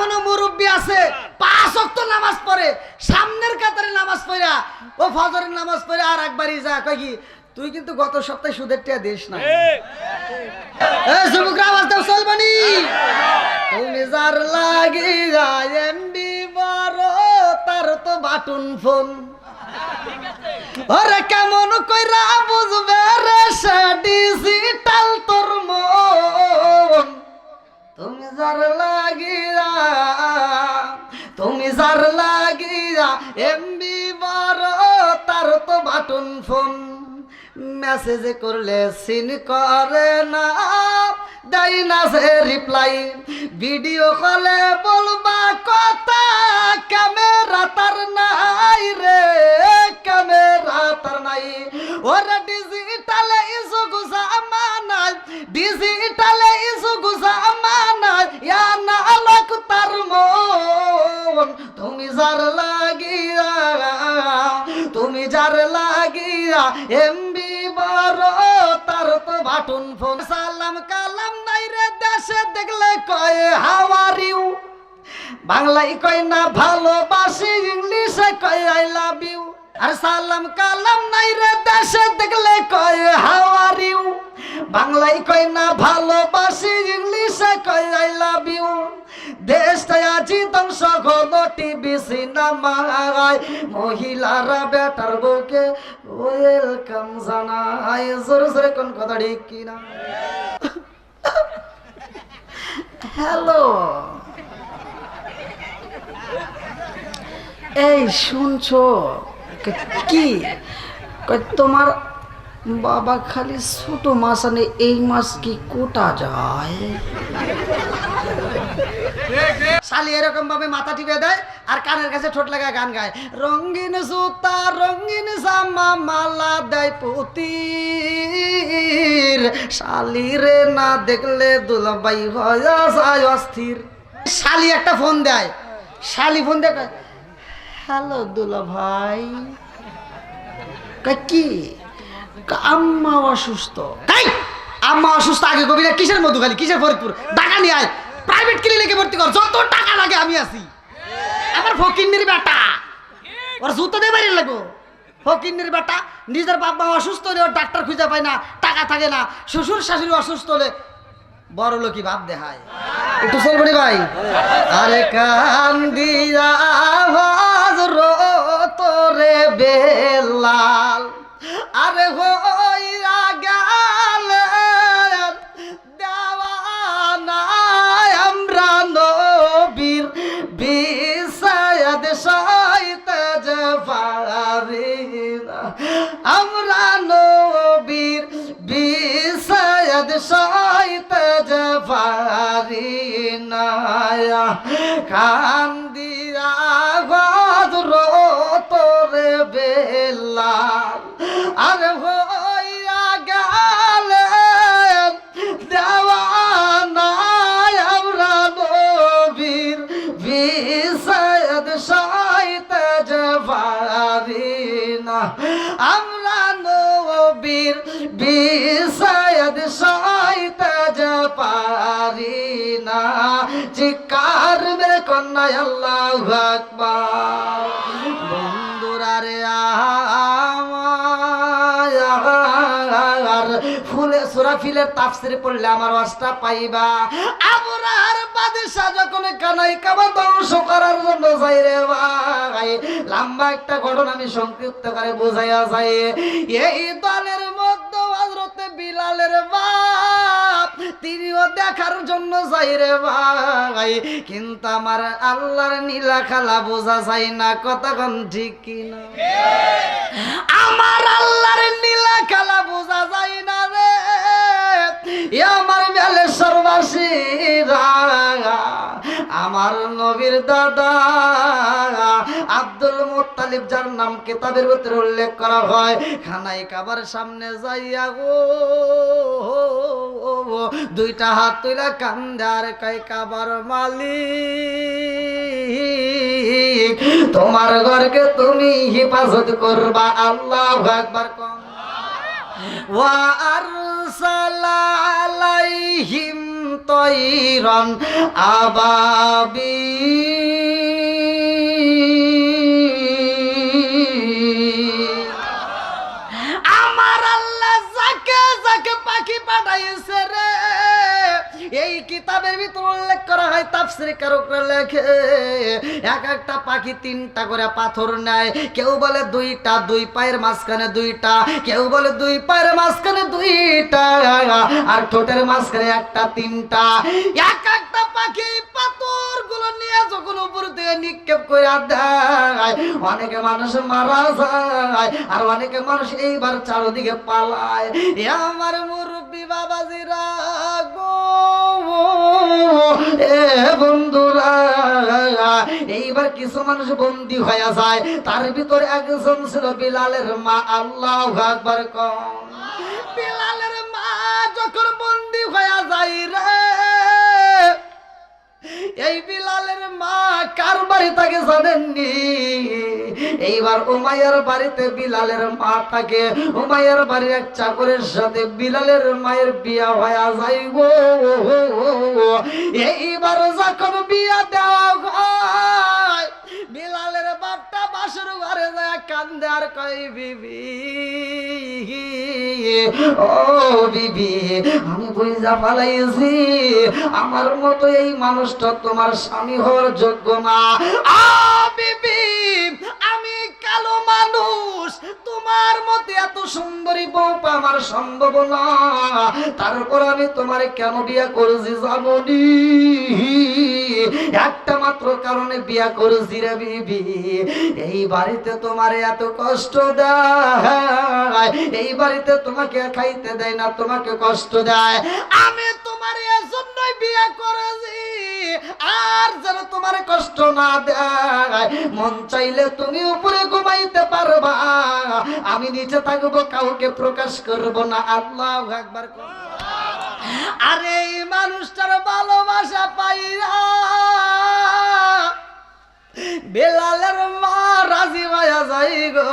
এখনো মুরব্বী আছে 5 ওয়াক্ত নামাজ পড়ে, সামনের কাতারে নামাজ পড়া ও ফজরের নামাজ পড়ে আর একবারই যা কয় কি তুই কিন্তু গত সপ্তাহে সুদের টাকা দিস না। এই যুবকরা আওয়াজ দাও চলবনি। তুমি যার লাগিয়া এমবি বড় তার তো বাটন ফোন, ওরে কেমন কইরা বুঝবে রে সে ডিজিটাল তোর মন। তুমি যার লাগিয়া এমবি বড় তার তো বাটন ফোন, মেসেজ করলে সিন করে না, দেয় না সে রিপ্লাই, ভিডিও কলে বলবা কথা ক্যামেরা তার নাই রে, ক্যামেরা তার নাই। ওরে ডিজিটালে ইসুক জামানায়, ডিজিটালে ইসুক জামানায় ইয়া না লোক তার মন। তুমি যার লাগিয়া এমবি বড় তার তো বাটন ফোন। সালাম কালাম নাই রে দেশে দেখলে কয় হাউ আর ইউ, বাংলায় কয় না ভালোবাসি, ইংলিশে কয় আই লাভ ইউ। আর সালাম কালাম নাই রে দেশে দেখলে কয় হাউ আর ইউ, বাংলায় কয় না ভালোবাসি, ইংলিশে কয় আই লাভ ইউ। দেশটাই আজি ধ্বংস হল টিভি সিনেমায়, মহিলারা বেটার বউকে ওয়েলকাম জানায়। জোরে জোরে কোন কথা ঠিক কিনা? হ্যালো, এই শুনছো কি? তোমার বাবা খালি ছোট মাছ আনে, এই মাছ কি কোটা যায়? শালি এরকম ভাবে মাথা টিপে দেয় আর কানের কাছে ঠোঁট লাগা গান গায়। রঙিন জুতা রঙিন জামা মালা দেয় পুতির, শালি রে না দেখলে দুলাভাই হয়ে যায় অস্থির। শালি একটা ফোন দেয়, শালি ফোন দেয়, হ্যালো দুলাভাই। কি? আম্মা অসুস্থ। আম্মা অসুস্থ আগে কবি না, কিসের মধুখালী, কিসের ফরিদপুর, ঢাকা নিয়ে আয়, প্রাইভেট ক্লিনিকে ভর্তি কর, যত টাকা লাগে আমি আছি। আমার ফকিন্নির বেটা, ওর জুতো দিয়ে বাইরে লাগবো। ফকিন্নির বেটা নিজের বাপ মা অসুস্থ হলে ওর ডাক্তার খুঁজে পায় না, টাকা থাকে না, শ্বশুর শাশুড়ি অসুস্থ হলে বড় লোকই ভাব দেখায়। একটু চলবনি ভাই। আরে কান্দিয়া তোরে বেলাল, আরে হইয়া গেলে দেওয়ানা আমরা নবীর বিষাদ সাইতে যে পারি না, আমরা নবীর বিষাদ সাইতে যে পারি না। কান্দিয়া বাজর তোরে বেলাল, আরে হইয়া গেলে দেওয়ানা আমরা নবীর বিষাদ সাইতে যে পারি না, আমরা নবীর বিষাদ সাইতে যে পারি না। চিৎকার মেরে কন্যা আল্লাহু আকবার। বন্ধুরা রে আমার ফুলে সুরাফিলের তাফসীর পড়লে আমার ওয়াজটা পাইবা। আবরার বাদশা যখন কানাই কাবা ধ্বংস করার জন্য যাই রে ভাই, লম্বা একটা ঘটনা আমি সংক্ষিপ্ত করে বোঝাইয়া যাই। এই দলের মধ্যে হযরতে বিলালের বাপ তিনিও দেখার জন্য যাই রে ভাই, কিন্তু আমার আল্লাহর নীলা খেলা বোঝা যায় না। কতক্ষণ ঠিক কিনা? আমার আল্লাহর নীলা খেলা বোঝা যায় না রে। আমার বেলেশ্বরবাসীরা, আমার নবীর দাদা আব্দুল মুত্তালিব, যার নাম কিতাবের ভিতরে উল্লেখ করা হয়, খানাই কাবার সামনে যাইয়া গো দুইটা হাত তুইলা কান্দার কয় কাবার মালিক, তোমার ঘরকে তুমি হেফাজত করবা। আল্লাহু আকবার। ওয়া আরসালা আলাইহিম তৈরন আবাবি আমার আল্লাহ যাকে যাকে পাখি পাঠাইছে রে এই কিতাবের ভিতর উল্লেখ করা হয় তাফসীর কারকরা লেখে এক একটা পাখি তিনটা করে পাথর নেয় কেউ বলে দুইটা দুই পায়ের মাঝখানে দুইটা কেউ বলে দুই পায়ের মাঝখানে দুইটা আর ঠোঁটের মাঝখানে একটা তিনটা এক একটা পাখি পাথরগুলো নিয়ে যখন উপর থেকে নিক্ষেপ করে দেয় অনেকে মানুষ মারা যায় আর অনেকে মানুষ এইবার চারদিকে পালায় আমার মুরব্বী বাবাজিরা গো এ বন্ধুরা এইবার কিছু মানুষ বন্দী হয়ে যায় তার ভিতরে একজন ছিল বিলালের মা আল্লাহু আকবার কম বিলালের মা যখন বন্দী হয়ে যায় রে এই বিলালের মা কার বাড়ি থাকে জানেননি এইবার উমাইয়ার বাড়িতে বিলালের মা থাকে উমাইয়ার বাড়ির এক চাকরের সাথে বিলালের মায়ের বিয়া হয়ে যায় গো এইবার যখন বিয়া দেওয়া হয় বিলালের বাপটা বাসর ঘরে যায় কান্দে আর কই বিবি ও বিবি আমি বুঝা পালাইছি আমার মতো এই মানুষটা তোমার স্বামী হওয়ার যোগ্য না বিবি আমি কালো মানুষ তোমার মতো এত সুন্দরী বউ আমার সম্ভব না তারপর আমি তোমার কেন বিয়া করেছি জানোনি একটা মাত্র কারণে বিয়া করেছি রে বিবি এই বাড়িতে তোমার এত কষ্ট দেয় এই বাড়িতে তোমাকে খাইতে দেয় না তোমাকে কষ্ট দেয় আমি তোমার এজন্যই বিয়া করেছি আর যেন তোমার কষ্ট না দেয় মন চাইলে তুমি উপরে ঘুমাইতে পারবা আমি নিচে থাকবো কাউকে প্রকাশ করব না আল্লাহু আকবার আরে এই মানুষটার ভালোবাসা পাইরা বেলালের মা রাজি হয়ে যাই গো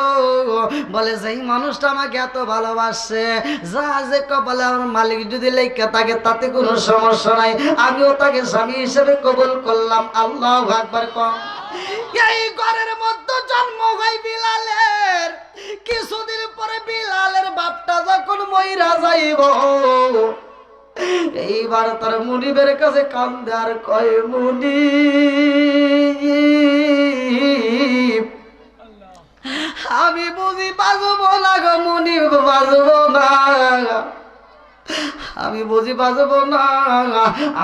বলে যেই মানুষটা আমাকে এত ভালোবাসে যা যে কপালে আমার মালিক যদি লেখা থাকে তাতে কোনো সমস্যা নাই আমিও তাকে স্বামী হিসেবে কবুল করলাম আল্লাহু আকবার কম এই ঘরের মধ্যে জন্ম হয় বিলালের কিছুদিন পরে বিলালের বাপটা যখন মইরা যাইব এইবার তার মুনিবের কাছে কান্দে আর কয় মুনিব আমি বুঝি বাজবো না গো মুনিব বাজবো না আমি বুঝি বাজবো না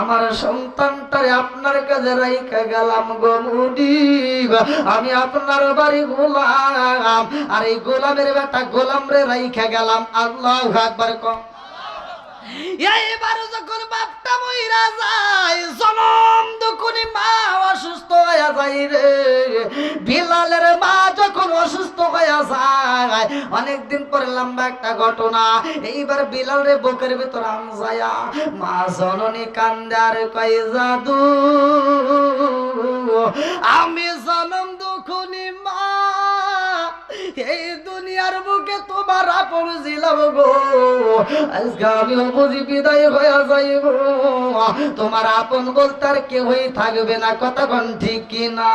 আমার সন্তানটারে আপনার কাছে রাইখা গেলাম গো মুনিব আমি আপনার বাড়ি গোলাম আর এই গোলামের বেটা গোলাম রে রাইখা গেলাম আল্লাহু আকবার কম এইবার যখন বাপটা মইরা যায় জনম দুকুনি মা অসুস্থ হয়ে যায় রে বিলালের মা যখন অসুস্থ হয়ে যায় অনেকদিন পরে লম্বা একটা ঘটনা এইবার বিলাল রে বুকের ভিতর আনজায়া মা জননী কান্দে আর কই জাদু আমি জনম দুকুনি মা এই দুনিয়ার বুকে তোমার আপন ছিলাম গো আজকে আমিও বুঝি বিদায় হয়ে যাইব তোমার আপন বলতে আর কেউই থাকবে না কতক্ষণ ঠিক কিনা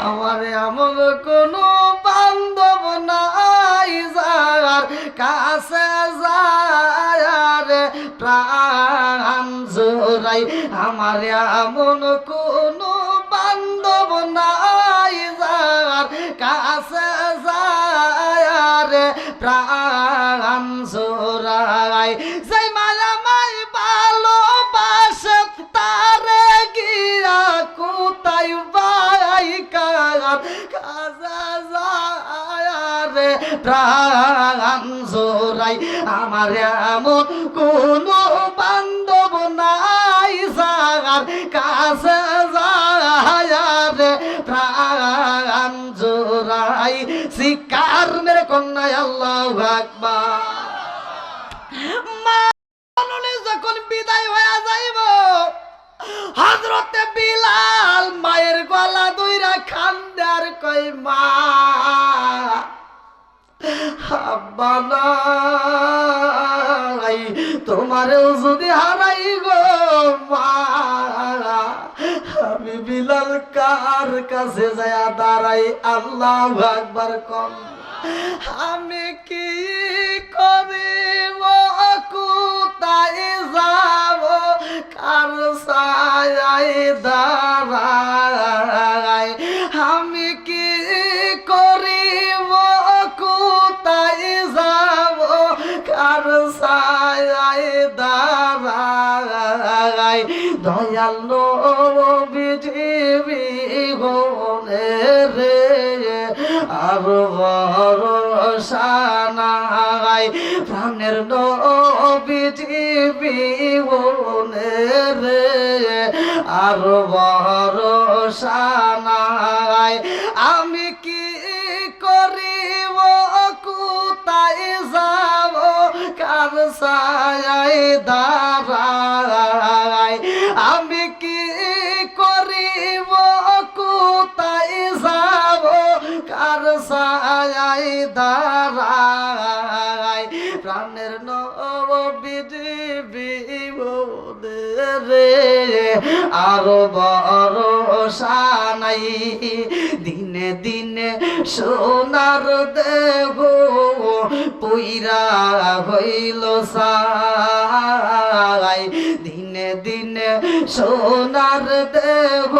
আমার এমন কোনো বান্ধব নাই যার কাছে যায় প্রাণ জোড়াই আমার এমন কোনো বান্ধব নাই যার কাছে যায় প্রাণ জোড়াই যাই মায়ামাই ভালোবাসে তারে গিয়া কোথায় বাই কার কাছে যায় প্রাণ জোড়াই আমার এমন কোনো বান্ধব নাই যার কাছে যায় প্রাণ জোড়াই শিকার মেরে কন্যায় আল্লাহু আকবার মা যখন বিদায় হয়ে যাইব হযরতে বিলাল মায়ের গলা ধইরা কান্দে আর কই মা আব্বা নাই তোমারেও যদি হারাই গো মা আমি বিলাল কার কাছে যায় দাঁড়াই আল্লাহু আকবার কম আমি কি করিব কোথায় যাব কার ছায়ায় দাঁড়াই আমি কি করিব কোথায় যাব কার ছায়ায় দাঁড়াই দয়াল নবী গনে রে আর ভরসা নাই প্রাণের নবী গনে রে আর ভরসা নাই আমি কি করিব কোথায় যাব কার ছায়ায় দাঁড়াই আমি কি করিব কোথায় যাব কার ছায়ায় দাঁড়াই প্রাণের নবী রে আর ভরসা নাই দিনে দিনে সোনার দেহ পুইরা হইল সাই দিনে দিনে সোনার দেহ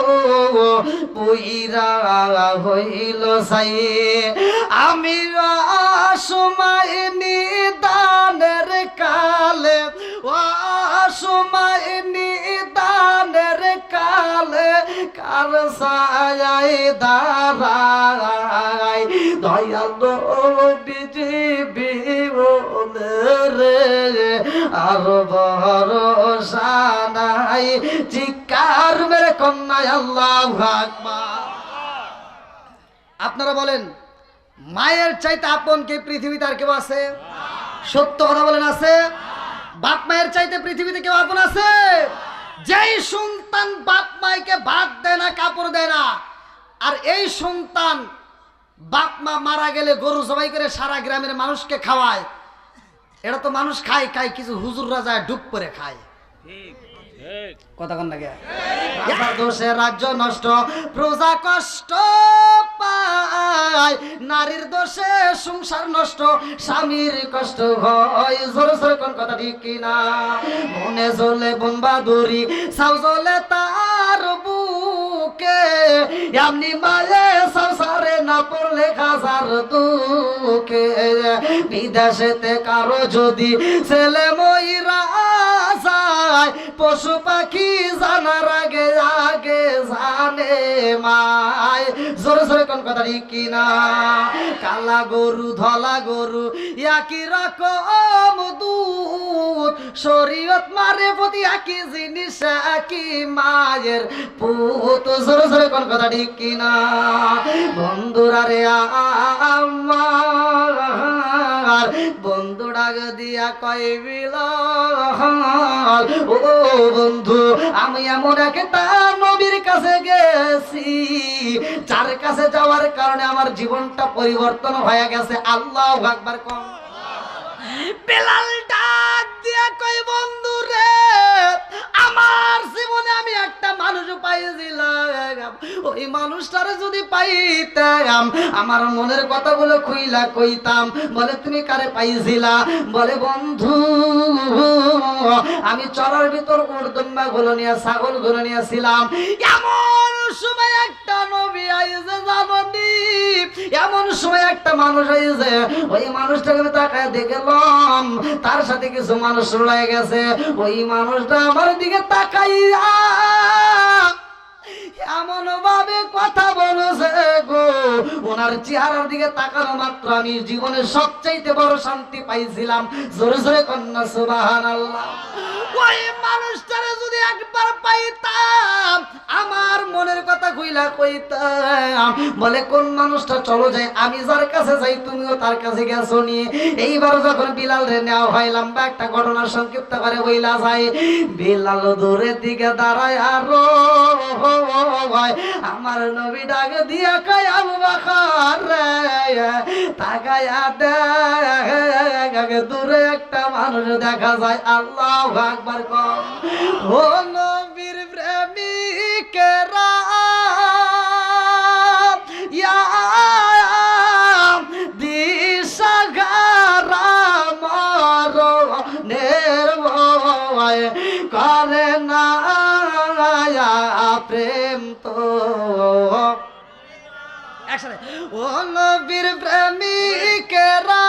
পুইরা হইল সাই আমি সময় নিদানের কালে সময় নিদানের কালে কার ছায়ায় দাঁড়াই দয়াল নবী রে আর ভরসা নাই চিৎকার মেরে কন্যায় আল্লাহু আকবার আপনারা বলেন মায়ের চাইতে আপন কি পৃথিবীতে আর কেউ আছে সত্য কথা বলেন আছে বাপ মায়ের চাইতে পৃথিবীতে কেউ আপন আছে যেই সন্তান বাপ মাকে ভাত দেয় না কাপড় দেয় না আর এই সন্তান বাপ মা মারা গেলে গরু জবাই করে সারা গ্রামের মানুষকে খাওয়ায় এটা তো মানুষ খায় খায় কিছু হুজুররা যায় ডুব করে খায় কথা কন লাগে রাজার দোষে রাজ্য নষ্ট প্রজা কষ্ট পায় নারীর দোষে সংসার নষ্ট স্বামীর কষ্ট হয় জোরে জোরে কোন কথা ঠিক কিনা মনে জ্বলে বোমবাদুরি সাউ জ্বলে তার বুকে এমনি মায়ে সংসারে না পড়লে খাজার দুকে বিদেশেতে কারো যদি ছেলে মইরা যায় পশু পাখি জানার আগে আগে জানে মায় জোরে জোরে কোন কথা ঠিক কিনা কালা গরু ধলা গরু একই রকম দুধ শরীয়ত মারে প্রতি একই জিনিস একই মায়ের পুত জোরে জোরে কোন কথা ঠিক কিনা বন্ধুরা রে আমার বন্ধু ডাক দিয়া কইবিল ও বন্ধু আমি এমন একটা নবীর কাছে গেছি যার কাছে যাওয়ার কারণে আমার জীবনটা পরিবর্তন হয়ে গেছে আল্লাহু আকবার কম বেলাল ডাক দিয়া কই বন্ধু রে আমার জীবনে আমি একটা মানুষ পাইছিলাম ওই মানুষটারে যদি পাইতাম আমার মনের কথাগুলো খুইলা কইতাম বলে তুমি কারে পাইছিলা বলে বন্ধু আমি চরার ভিতর উর্দম্বা গুলো নিয়ে ছাগল গুলো নিয়েছিলাম এমন সময় একটা নবী আইছে জাননি এমন সময় একটা মানুষ আইছে ওই মানুষটাকে আমি তাকায় দেখলাম তার সাথে কিছু মানুষ রয়ে গেছে ওই মানুষটা আমার দিকে তাকাইয়া এমন ভাবে কথা বলেছে গো ওনার চেহারার দিকে তাকানো মাত্র আমি জীবনের সবচাইতে বড় শান্তি পাইছিলাম জোরে জোরে কন্যা সুবহানাল্লাহ ওই মানুষটারে যদি একবার পাইতাম আমার মনের কথা খুইলা কইতাম, বলে কোন মানুষটা চলো যাই, আমি যার কাছে যাই তুমিও তার কাছে গেছো নিয়ে। এইবার যখন বিলাল রে নেওয়া হয়, লম্বা একটা ঘটনা সংক্ষিপ্ত করে বইলা যায়। বিলাল দূরের দিকে দাঁড়ায় আরো আমার নবী ডাক দিয়া কয় আবু বকর রে, তাকায়া দেখ দূরে একটা মানুষ দেখা যায়। আল্লাহু আকবার কম। ও নবীর প্রেমিকেরা ইয়া দিশাগারা মরণের ভয় করে না প্রেম তো একসাথে। ও নবীর প্রেমিকেরা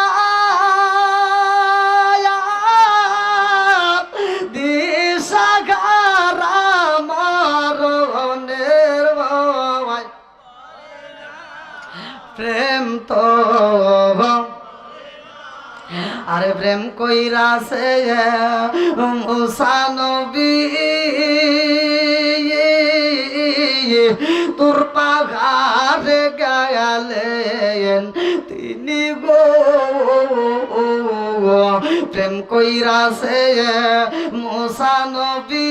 দিশাগারা মরণের ভয় প্রেম তো আরে প্রেম কইরাছে মুসা নবী তোর পাহাড়ে গেলেন তিনি গো, প্রেম কইরাছে মুসা নবী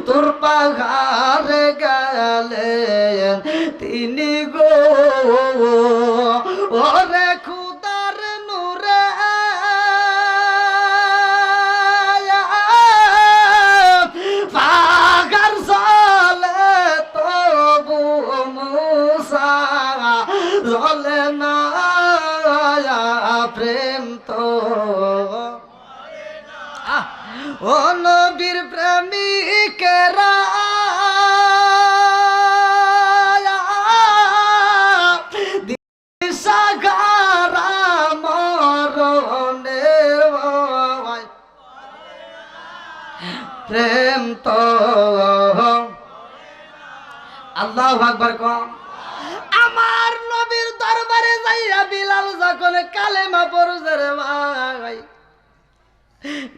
তোর পাহাড়ে গেলেন তিনি গো। ওরে খুদার নূরে পাগার জলে তবু মুসা জলে না প্রেম তো। ও নবীর প্রেমিকেরা দিশাগারা মরণের ভয় প্রেম তো। আল্লাহু আকবার কম। আমার নবীর দরবারে যাইয়া বিলাল যখন কালেমা পড়ছে রে ভাই,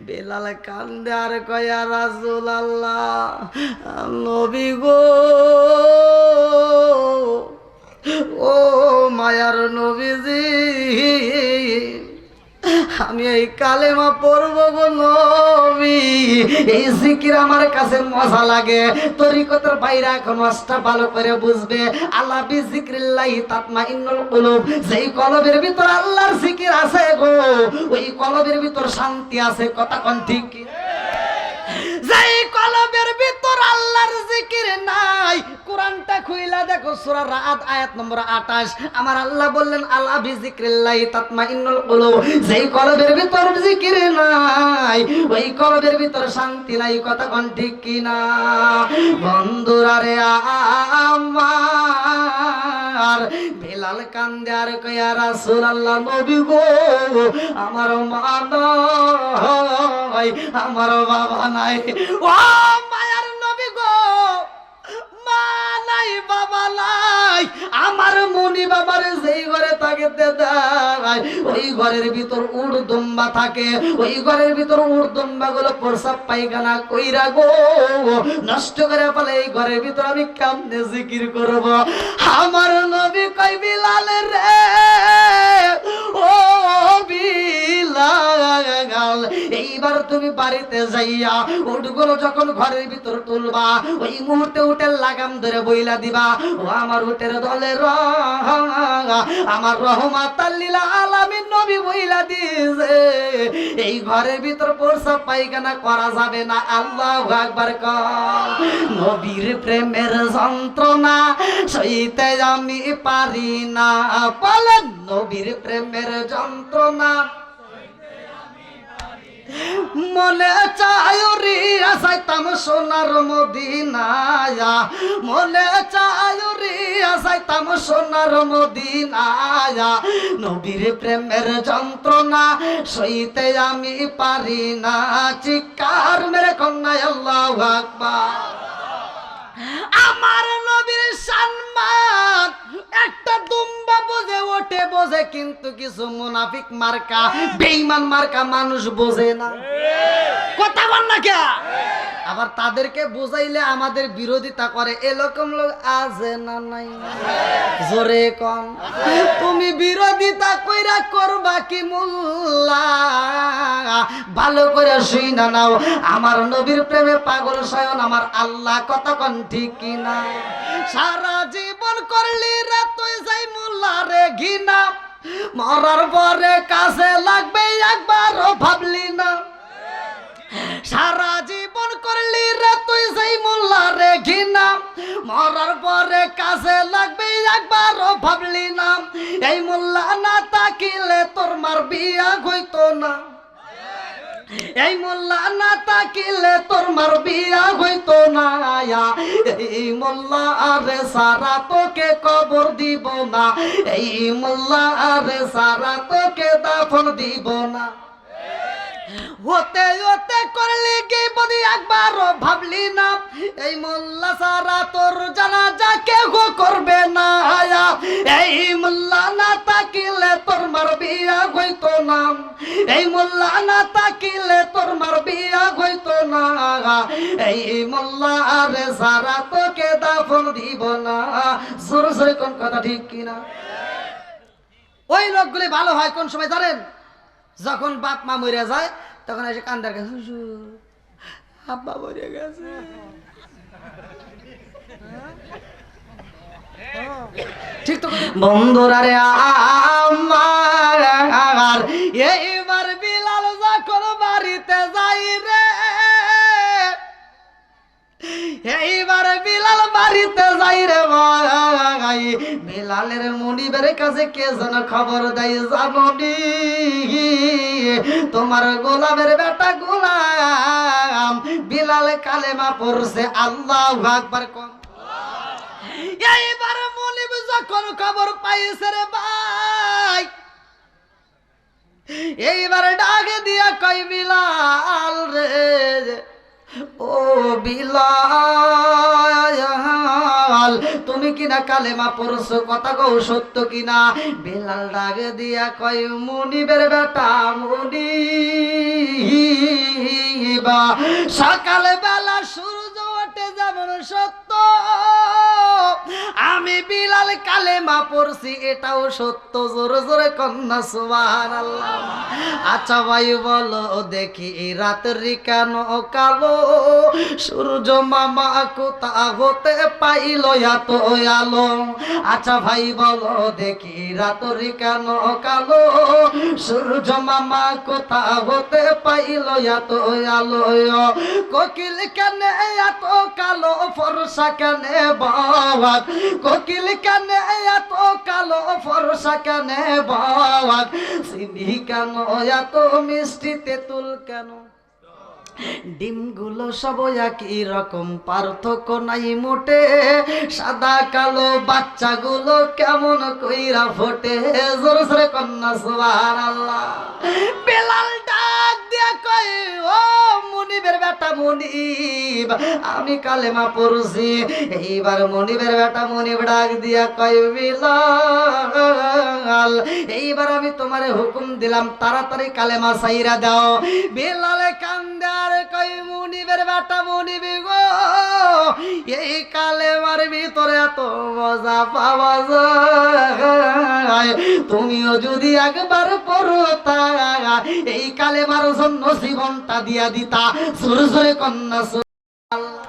বিলাল কান্দে আর কয়া রাসূলুল্লাহ নবী গো, ও মায়ার নবীজি, আমি এই কালেমা পড়ব গো নবী, এই জিকির আমার কাছে মজা লাগে। তরিকতের বাইরে এখন ওয়াজটা ভালো করে বুঝবে। আল্লাহ বিজিক্রিল্লাহি তাতমাইন্নুল কুলুব, যেই কলবের ভিতর আল্লাহর জিকির আছে গো, ওই কলবের ভিতর শান্তি আছে। কথা কোন ঠিক কি? যেই কলবের ভিতর আল্লাহর জিকির নাই, কোরআনটা খুইলা দেখো সূরা রাদ আয়াত নম্বর 28, আমার আল্লাহ বললেন আলা বিজিক্রিল্লাহি তাতমাইন্নুল কুলুব, যেই কলবের ভিতর জিকির নাই ওই কলবের ভিতর শান্তি নাই। কথা কোন ঠিক কি না? বন্ধুরা রে আমার বিলাল কান্দে আর কয়া রাসূলুল্লাহ নবী গো, আমার মা নাই, আমার বাবা নাই। ও মায়ার নবী গো, মা নাই বাবা নাই, আমার মনি বাবার যেই ঘরে থাকে দেয় ওই ঘরের ভিতর উড়দুম্বা থাকে, ওই ঘরের ভিতর উড়দুম্বা গুলো প্রসাব পায়খানা কইরা গো নষ্ট করে ফেলে। এই ঘরের ভিতর আমি কেমনে জিকির করব? আমার নবী কই বিলাল রে, ও বিলাল, এইবার তুমি বাড়িতে যাইয়া উটগুলো যখন ঘরের ভিতর তুলবা, ওই মুহূর্তে উটের লাগাম ধরে বইলা দিবা, ও আমার উটের দলে আমার রহমাতাল লিল আলামিন নবী বইলা দিয়েছে এই ঘরের ভিতর প্রসাব পায়খানা করা যাবে না। আল্লাহু আকবার কর। নবীর প্রেমের যন্ত্রণা সইতে আমি পারি না, বলেন নবীর প্রেমের যন্ত্রণা মনে চায় রিয়া যাইতাম সোনার মদিনায়, মনে চায় রিয়া যাইতাম সোনার মদিনায়। নবীর প্রেমের যন্ত্রণা সইতে আমি পারি না, চিৎকার মেরে কন্যায় আল্লাহু আকবার। আমার নবীর সম্মান একটা দুম্বা বুঝে ওঠে বোঝে, কিন্তু কিছু মুনাফিক মার্কা বেঈমান মার্কা মানুষ বোঝে না। কথা বল না কে? আবার তাদেরকে বুঝাইলে আমাদের বিরোধিতা করে, এরকম লোক আছে না নাই? জোরে কম। তুমি বিরোধিতা কইরা করবা কি মোল্লা? ভালো করে শুইনা নাও, আমার নবীর প্রেমে পাগল শয়ন আমার আল্লাহ। কথা কোন ঠিক কিনা? সারা জীবন করলি রে তুই যাই মোল্লা রে ঘিনা, মরার পরে কাছে লাগবে একবারও ভাবলি না। সারা জীবন করলি রে তুই সেই মোল্লা রে ঘিনা, মরার পরে কাছে লাগবে একবারও ভাবলি না। এই মোল্লা না তাকিলে তোর মার বিয়া হইতো না, এই মোল্লা না তাকিলে তোর মার বিয়া হইতো না। এই মোল্লা আরে সারা তোকে কবর দিব না, এই মোল্লা আরে সারা তোকে দাফন দিব না। হতে হতে করলি কি বদি একবারও ভাবলি না, এই মোল্লা সারা তোর জানাজা কেউ করবে না। এই মোল্লা না তাকিলে তোর মার বিয়া হইতো না, এই মোল্লা না তাকিলে তোর মার বিয়া হইতো না। এই মোল্লা আরে সারা তোকে দাফন দিব না। জোরে জোরে কোন কথা ঠিক কিনা? ওই লোকগুলি ভালো হয় কোন সময় জানেন? যখন বাপ মা মরে যায় তখন এসে কান্দার কাছে, আব্বা মরে গেছে। ঠিক তো বন্ধুরা রে আমার, এইবার বিলাল যখন বাড়িতে যাই রে, এইবার বিলাল বাড়িতে যাই রে ভাই, বিলালের মনিবের কাছে কে যেন খবর দেয়, জামনি তোমার গোলামের বেটা গোলাম বিলাল কালেমা পড়ছে, আল্লাহু আকবার কম। এইবার মনিব যখন খবর পাইছে রে ভাই, এইবার ডাকে দিয়া কই বিলাল রে, ও বিলাল তুমি কিনা কালেমা পড়ছো, কথা কও সত্য কিনা? বিলাল ডাকে দিয়া কই, মুনিবের বেটা মুনিবা, সকাল বেলা সূর্য ওঠে যেমন সত্য, আমি বিলাল কালেমা পড়ছি এটাও সত্য। জোরে জোরে কন্যা সুবহানাল্লাহ। আচ্ছা ভাই বলো দেখি এই রাতের কেন কালো, সূর্য মামা কোথা হতে পাইল এত আলো? আচ্ছা ভাই বলো দেখি রাতের কেন কালো, সূর্য মামা কোথা হতে পাইল এত আলো? কোকিল কেন এত কালো, ফর্সা কেন বাবা, কোকিল কেন এত কালো, ফর্সা কেন বাবা, চিনি কেন এত মিষ্টি, তেঁতুল কেন? ডিমগুলো সব একই রকম, পার্থক্য নাই মোটে, সাদা কালো বাচ্চাগুলো কেমন কইরা ফোটে। জোরে জোরে কন্যা সুবহানাল্লাহ। বেলাল ডাক দিয়া কই, ও মুনিবের বেটা মুনিব, আমি কালেমা পড়ছি। এইবার মুনিবের বেটা মুনিব ডাক দিয়া কই, বিলাল এইবার আমি তোমারে হুকুম দিলাম তাড়াতাড়ি কালেমা ছাইরা দাও। বেলালে কান্দা কই, মুনিবের বেটা মুনিব গো, এই কালেমার ভিতরে এত মজা পাওয়া যায়, তুমিও যদি একবার পড়ো তা এই কালেমার জন্য জীবনটা দিয়া দিতা। সুরে সুরে কন্যা সুবহানাল্লাহ।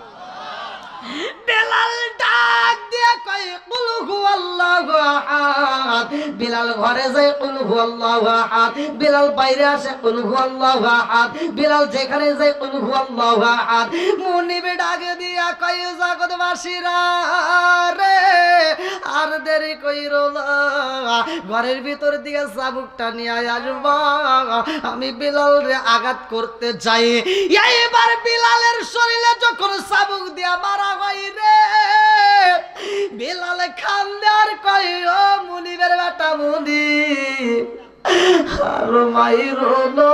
বেলাল ডাক দিয়া কই, কুল হুয়াল্লাহু আহাদ। বিলাল ঘরে যায় কুল হুয়াল্লাহু আহাদ, বিলাল বাইরে আসে কুল হুয়াল্লাহু আহাদ, বিলাল যেখানে যায় কুল হুয়াল্লাহু আহাদ। মুনিব ডাক দিয়া কই, জগৎবাসীরা রে আর দেরি কইরো না, ঘরের ভিতর দিকে চাবুকটা নিয়ে আসবা, আমি বিলাল রে আঘাত করতে চাই। এইবার বিলালের শরীরে যখন চাবুক দিয়া মারা হয় রে, বিলাল খান্দার কই, ও মুনিবের বেটা মুনিব, আর মাইরো না,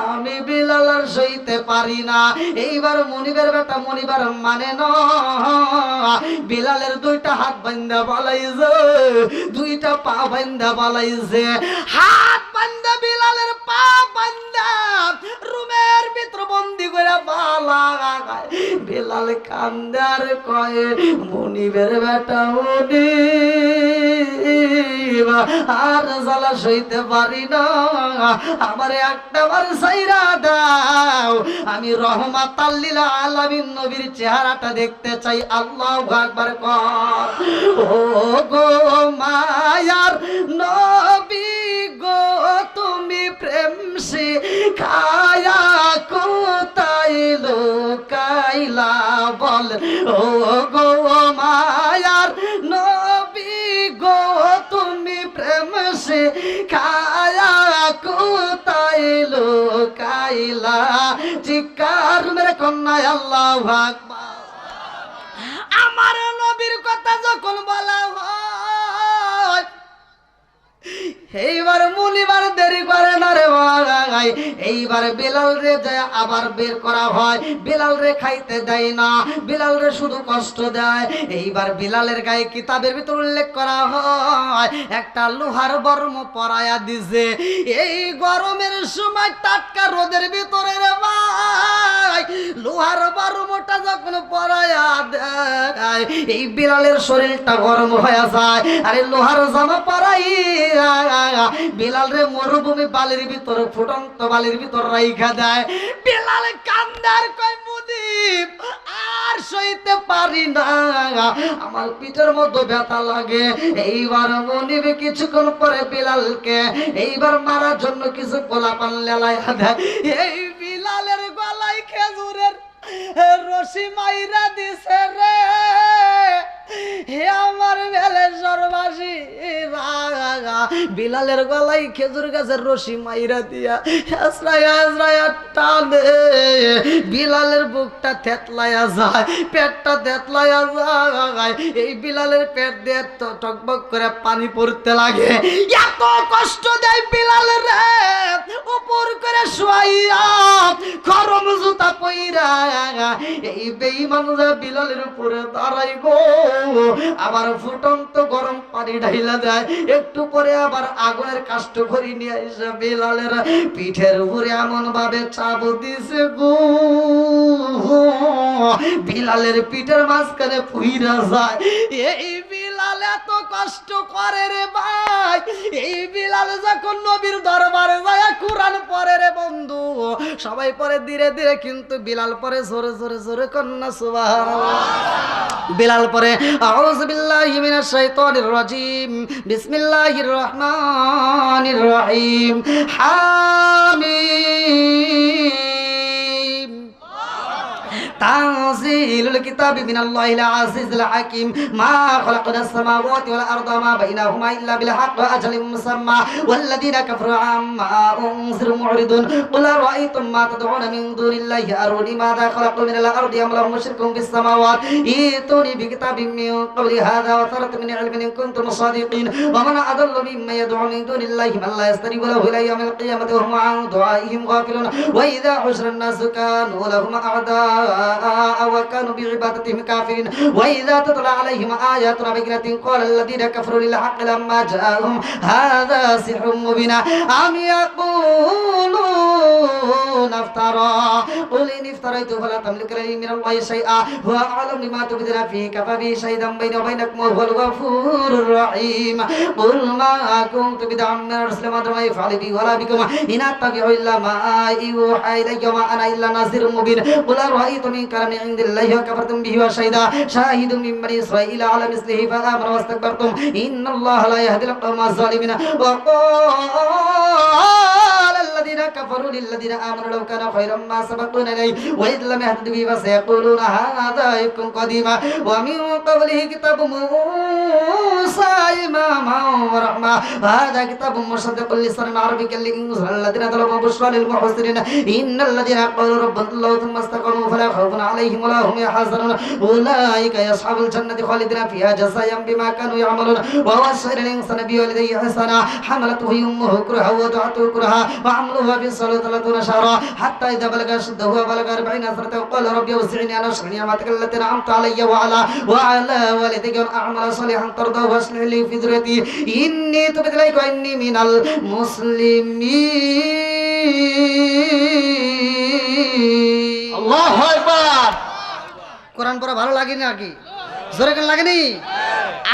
আমি বিলাল আর সইতে পারি না। এইবার মনিবের বেটা মনিবার মানে না, বিলালের দুইটা হাত বান্ধা বলাইছে, দুইটা পা বান্ধা বলাইছে। হাত বান্ধা বিলালের পা বান্ধা রুমের ভিতর বন্দি করে বালায়। বিলাল কান্দার কয়ে মনিবের বেটা মনিব, আর জ্বালা সইতে পারি না, আমার একটা বার সাইরা দাও, আমি রহমাতাল লিল আলামিন নবীর চেহারাটা দেখতে চাই। আল্লাহু আকবার কর। ও গো মায়ার নবী গো, তুমি প্রেম শিখায়া কোথায় লুকাইলা বল। ও গো মায়ার নবী গো, তুমি প্রেম শিখায়া কোথায় লুকাইলা, চিৎকার মেরে কন্যা আল্লাহু আকবার। আমার নবীর কথা যখন বলা হয়, এইবার মুনিবার দেরি করে না রে ভাই। এইবার বিলাল রে যায় আবার বের করা হয়, বিলাল রে খাইতে দেয় না, বিলাল রে শুধু কষ্ট দেয়। এইবার বিলালের গায়ে কিতাবের ভিতর উল্লেখ করা হয় একটা লোহার বর্ম পরায়া দিছে। এই গরমের সময় টাটকা রোদের ভিতরে রে ভাই লোহার বর্মটা যখন পরায়া দেয়, এই বিলালের শরীরটা গরম হয়ে যায়। আরে লোহার জামা পরাই বিলাল রে মরুভূমি বালির ভিতর, ফুটন্ত বালির ভিতর রাইখা দেয়। বিলাল কান্দার কয় মুনিব আর সইতে পারি না, আমার পিঠের মধ্যে ব্যথা লাগে। এইবার মুনিব কিছুক্ষণ পরে বিলালকে এইবার মারার জন্য কিছু পোলাপান লেলাইয়া দেয়। এই বিলালের গলায় খেজুরের রশি মাইরা দিছে রে, হে আমার মেলেশ্বরবাসী, বিলালের গলায় খেজুর গাছের রশি মাইরা দিয়া হেসরায়া টানে, বিলালের বুকটা থেতলায়া যায়, পেটটা থেতলায়া যায়। এই বিলালের পেট দিয়ে টকবক করে পানি পড়তে লাগে। এত কষ্ট দেয় বিলালের রে, উপর করে শুয়াইয়া গরম জুতা পইরা এই বেঈমানরা বিলালের উপরে দাঁড়াই গো, আবার ফুটন্ত গরম পানি ঢাইলা দেয়। একটু পরে আবার আগুনের কাষ্ঠ খড়ি নিয়ে এসে বিলালের পিঠের উপরে এমন ভাবে চাপ দিছে গো, বিলালের পিঠের মাঝখানে পুইরা যায়। এই বিলাল এত কষ্ট করে রে ভাই, এই বিলাল যখন নবীর দরবারে যায় কুরআন পড়ে রে বন্ধু, সবাই পড়ে ধীরে ধীরে, কিন্তু বিলাল পড়ে জোরে জোরে জোরে কন্যা সুবহানাল্লাহ। বিলাল পড়ে আউযু বিল্লাহি মিনাশ শাইতানির রাজিম, বিসমিল্লাহির রহমানির রহিম, হামিম। তানজিলুল কিতাবি মিনাল্লাহিল আজিজিল হাকিম, মা খালাকনাস সামাওয়াতি ওয়াল আরদা মা বাইনাহুমা ইল্লা বিল হাক্কি ওয়া আজালিন মুসাম্মা ওয়াল্লাযীনা কাফারু আম্মা উনজিরু মু'রিদুন কুল আরাআইতুম মা তাদউনা মিন দুনিল্লাহি আরুনি মাযা খালাকু মিনাল আরদি আম লাহুম মুশরিকুন ফিস সামাওয়াতি ইতুনি বিকিতাবিম মিন ক্বাবলি হাযা ওয়া সারাতুম মিন ইলমিন ইন কুনতুম সাদিকিন ওয়া মান আদাল্লু মিম্মান ইয়াদ'উ মিন দুনিল্লাহি মান লা ইয়াস্তাজিবু লাহু ইলা ইয়াউমিল কিয়ামাতি ওয়া হুম আন দুআইহিম গাফিলুন ওয়া ইযা হুশira an-nasu kanu lahum a'daa وكانوا بعبادتهم كافرين وإذا تتلى عليهم آياتنا بينات قال الذين كفروا للحق لما جاءهم هذا سحر مبين أم يقولون افترى قل إن افتريت فلا تملك لي من الله شيئا هو أعلم بما تبدون فيه كفى به شهيدا بيني وبينكم وهو الغفور الرحيم قل ما كنت بدعا من الرسل ما أدري ما يفعل بي ولا بكم إن أتبع إلا ما يوحى إلي وما أنا إلا نذير مبين قل أرأيتم إن كان من عند الله وكفرتم به وشهد شاهد من بني إسرائيل على مثله فآمنوا واستكبرتم إن الله لا يهدي القوم الظالمين وقال الذين كفروا للذين آمنوا لو كان خيرا ما سبقونا إليه وإذ لم يهتدوا به فسيقولون هذا إفك قديم ومن قبله كتاب موسى إماما ورحمة وهذا كتاب مصدق لسانا عربيا لينذر الذين ظلموا بشرى للمحسنين إن الذين قالوا ربنا الله ثم استقاموا ফালা খাউফুন আলাইহিম ওয়া লা হুম ইয়াহজানুন উলাইকা আসহাবুল জান্নাতি খালিদিনা ফিহা জাযায়াম বিমা কানু ইয়ামালুন ওয়া ওয়াসাইনাল ইনসানা বিওয়ালিদাইহি ইহসানা হামালাতুহু উম্মুহু কুরহা ওয়া দাআতুহু কুরহা ওয়া আমলুহু বিস-সালাতি 30 শাহরা হাত্তা ইযা বালাগা আশুদ্দাহু ওয়া বালাগা 40 sanatan qala rabbi awzi'ni an ashkura ni'mataka allati an'amta alayya wa ala walidayya wa a'mala salihan tardahu wa aslih li fi dhurriyyati inni tubtu ilayka wa inni minal muslimin। আল্লাহু আকবার। কোরআন পড়া ভালো লাগে নাকি? জোরে কেন লাগেনি?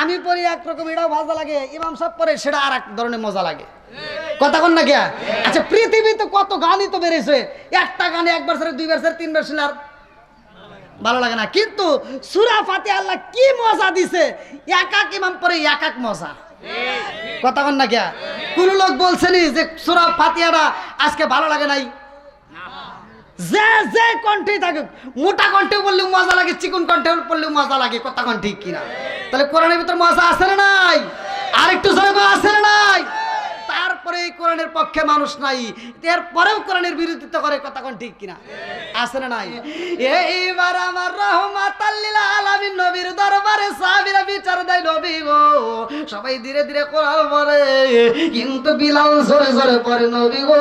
আমি পড়ি একরকম, এটাও ভালো লাগে, ইমাম সাহেব পড়ে সেটা আর এক ধরনের মজা লাগে। কথা কন না কে? আচ্ছা, পৃথিবীতে কত গানই তো বেরিয়েছে, একটা গানে একবার ছেড়ে দুইবার ছেড়ে তিনবার শুনে আর ভালো লাগে না। কিন্তু সূরা ফাতিহা আল্লাহ কি মজা দিছে, এক এক ইমাম পড়ে এক এক মজা। কথা কন না কে? কোন লোক বলছেনি যে সূরা ফাতিহাটা আজকে ভালো লাগে নাই? যে যে কণ্ঠে থাকে, মোটা কণ্ঠে বললেও মজা লাগে, চিকন কণ্ঠে পড়লেও মজা লাগে। কথা কন ঠিক কিনা? তাহলে কোরআনের ভিতর মজা আছে না নাই? আর একটু জোরে আছে না নাই? তারপরে এই কোরআনের পক্ষে মানুষ নাই, এরপরেও কোরআনের বিরোধিতা করে। কথা কোন ঠিক কিনা? আছে না নাই? এইবার আমার রহমাতাল লিল আলামিন নবীর দরবারে সাহাবীরা বিচার দেয়, নবী গো সবাই ধীরে ধীরে কোরআন পড়ে, কিন্তু বিলাল জোরে জোরে পড়ে। নবী গো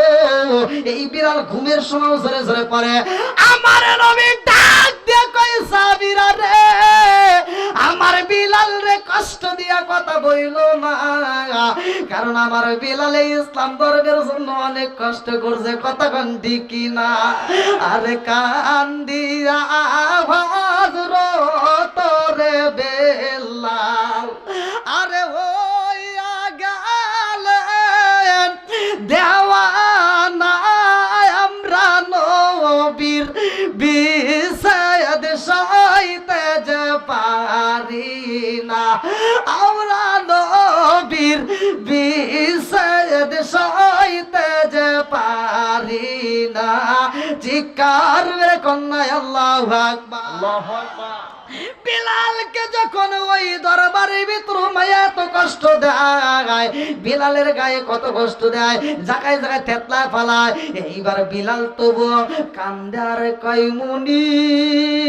এই বিলাল ঘুমের সময় জোরে জোরে পড়ে। আমার নবী ডাক দিয়ে কই, সাহাবীরা রে, আমার বিলাল রে কষ্ট দিয়া কথা বইলো না, কারণ আমার বিলাল ইসলাম ধর্মের জন্য অনেক কষ্ট করছে। কথা কোন ঠিক কিনা? আরে কান দিয়া হযরত রে বেলাল আরে হইয়া গেলেন দেওয়ানা, আমরা নবীর বিষাদ সইতে যে পারি না, আমরা নবীর বিষাদ সইতে যে পারি না। চিৎকার মেরে কন্যা আল্লাহু আকবার। আল্লাহু আকবার। বিলালকে যখন ওই দরবারের ভিতর মায়া এত কষ্ট দেয়, বিলালের গায়ে কত কষ্ট দেয়, জায়গায় জায়গায় থেতলা ফালায়। এইবার বিলাল তবু কান্দে আর কয়, মুনিবা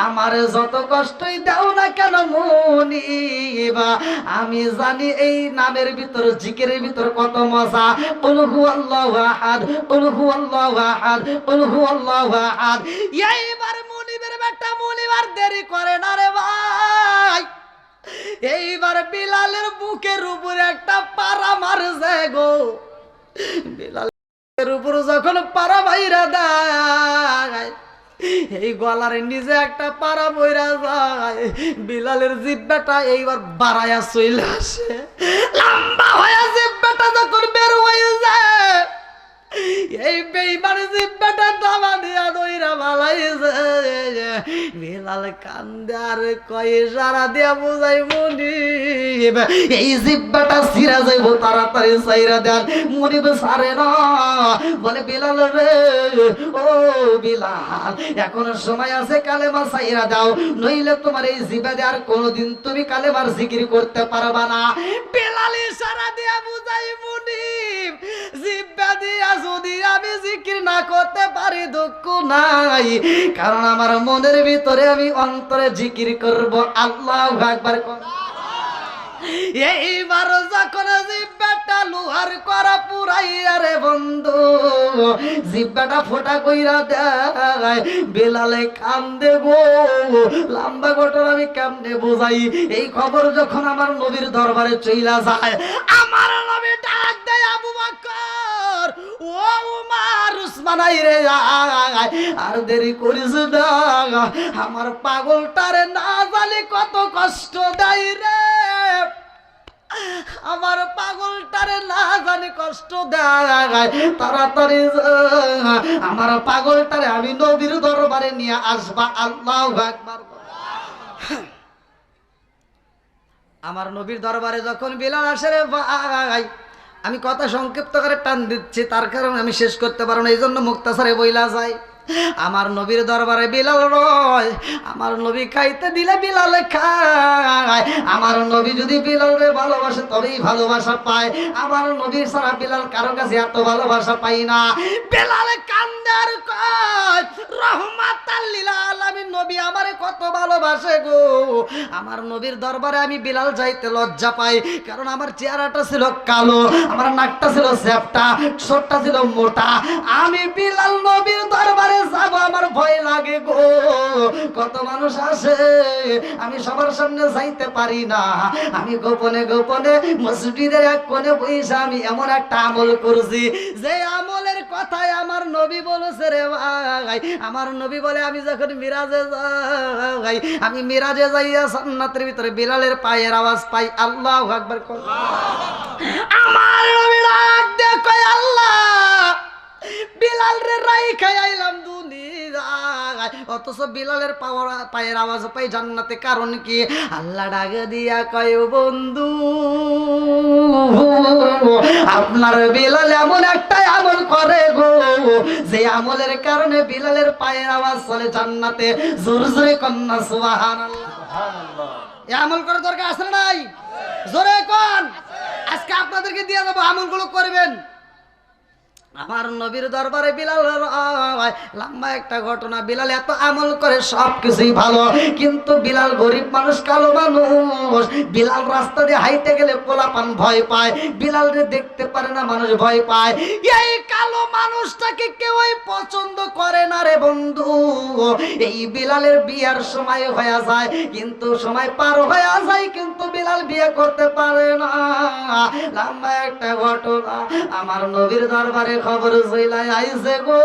আমার যত কষ্টই দাও না কেন মুনিবা, আমি জানি এই নামের ভিতর জিকিরের ভিতর কত মজা। কুল হুয়াল্লাহু আহাদ, কুল হুয়াল্লাহু আহাদ, কুল হুয়াল্লাহু আহাদ। এইবার মুনিবের বেটা মুনিবার দেরি করে না রে ভাই, এইবার বিলালের বুকের উপরে একটা পারা মারছে গো। বিলালের উপরে যখন পারা বাইরা দেয়, এই গলার নিচে একটা পারা বইরা যায়, বিলালের জিব্বাটা এইবার বাড়ায়া চলে আসে, লম্বা হয়ে জিব্বাটা যখন বের হয়ে যায়, এই বেঈমান জিব্বাটা দাবা দিয়া দইরা বালাইছে। বিলাল কান্দে আর কয়, সারা দিয়া বুঝাই মুনিব এই জিব্বাটা ছিঁড়া যাইব, তাড়াতাড়ি ছাইরা দেন। মুনিব ছাড়ে না, বলে বিলাল রে, ও বিলাল এখনো সময় আছে, কালেমা ছাইরা দাও, নইলে তোমার এই জিব্বা দিয়ে আর কোনোদিন তুমি কালেমার জিকির করতে পারবা না। বিলাল ইশারা দিয়া বুঝাই, মুনিব জিব্বা দিয়া যদি আমি জিকির না করতে পারি দুঃখ নাই, কারণ আমার মনের ভিতরে আমি অন্তরে জিকির করব আল্লাহু আকবার। এইবার যখন জিব্বাটা লোহার করা পুরাইয়া রে বন্ধু, জিব্বাটা ফোটা কইরা দেয়, বেলালে কান্দে গো। লম্বা ঘটনা আমি কেমনে বোঝাই। এই খবর যখন আমার নবীর দরবারে চইলা যায়, আমার নবী ডাক দেয়, আবু বকর ও উমর উসমান আইরে আর দেরি করিস না, আমার পাগলটারে না জানি কত কষ্ট দেয় রে, আমার পাগলটারে না জানি কষ্ট দেয়, তাড়াতাড়ি আমার পাগলটারে আমি নবীর দরবারে নিয়ে আসবা। আল্লাহু আকবার। আমার নবীর দরবারে যখন বিলাল আসে রে ভাই, আমি কথা সংক্ষিপ্ত করে টান দিচ্ছি, তার কারণে আমি শেষ করতে পারবো না, এই জন্য মুক্তাসারে বইলা যায়। আমার নবীর দরবারে বিলাল রয়, আমার নবী খাইতে দিলে বিলাল খায়। আমার নবী যদি বিলালরে ভালোবাসে তবেই ভালোবাসা পায়। আমার নবীর সারা বিলাল কারো কাছে এত ভালোবাসা পাই না। বিলাল কান্দার কয় রহমাতাল লিল আলামিন নবী আমারে কত ভালোবাসে গো। আমার নবীর দরবারে আমি বিলাল যাইতে লজ্জা পাই, কারণ আমার চেহারাটা ছিল কালো, আমার নাকটা ছিল চ্যাপ্টা, ঠোঁটটা ছিল মোটা। আমি বিলাল নবীর দরবারে যাব আমার ভয় লাগে গো। কত মানুষ আসে, আমি সবার সামনে যাইতে পারি না। আমি গোপনে গোপনে মসজিদের এক কোণে বসে আমি এমন একটা আমল করছি যে আমলের কথাই আমার নবী বলেছে রে ভাই। আমার নবী বলে আমি যখন মিরাজে যাই, আমি মিরাজে যাইয়া জান্নাতের ভিতরে বিলালের পায়ের আওয়াজ পাই। আল্লাহু আকবার। আমার নবী ডাক দিয়ে কয় আল্লাহ বিলাল রে রাইখা আইলাম দুনিয়ায়, অথচ বিলালের পায়ের আওয়াজ পাই জান্নাতে। কারণ কি? আল্লাহ ডাক দিয়া কয় বন্ধু আপনার বিলাল এমন একটা আমল করে গো যে আমলের কারণে বিলালের পায়ের আওয়াজ চলে জান্নাতে। জোর জোরে কন্যা সুবহানাল্লাহ। এই আমল করার দরকার আছে না নাই? জোরে কোন। আজকে আপনাদেরকে দিয়ে দেবো, আমলগুলো করবেন। আমার নবীর দরবারে বিলাল লম্বা একটা ঘটনা। বিলাল এত আমল করে সব কিছুই ভালো, কিন্তু বিলাল গরিব মানুষ, কালো মানুষ। বিলাল রাস্তা দিয়ে হাইটে গেলে পোলাপান ভয় পায়, বিলালরে দেখতে পারে না, মানুষ ভয় পায়। এই কালো মানুষটাকে কেউই পছন্দ করে না রে বন্ধু। এই বিলালের বিয়ার সময় হয়ে যায়, কিন্তু সময় পার হয়ে যায়, কিন্তু বিলাল বিয়ে করতে পারে না। লম্বা একটা ঘটনা। আমার নবীর দরবারে খবর জইলাই আইছে গো।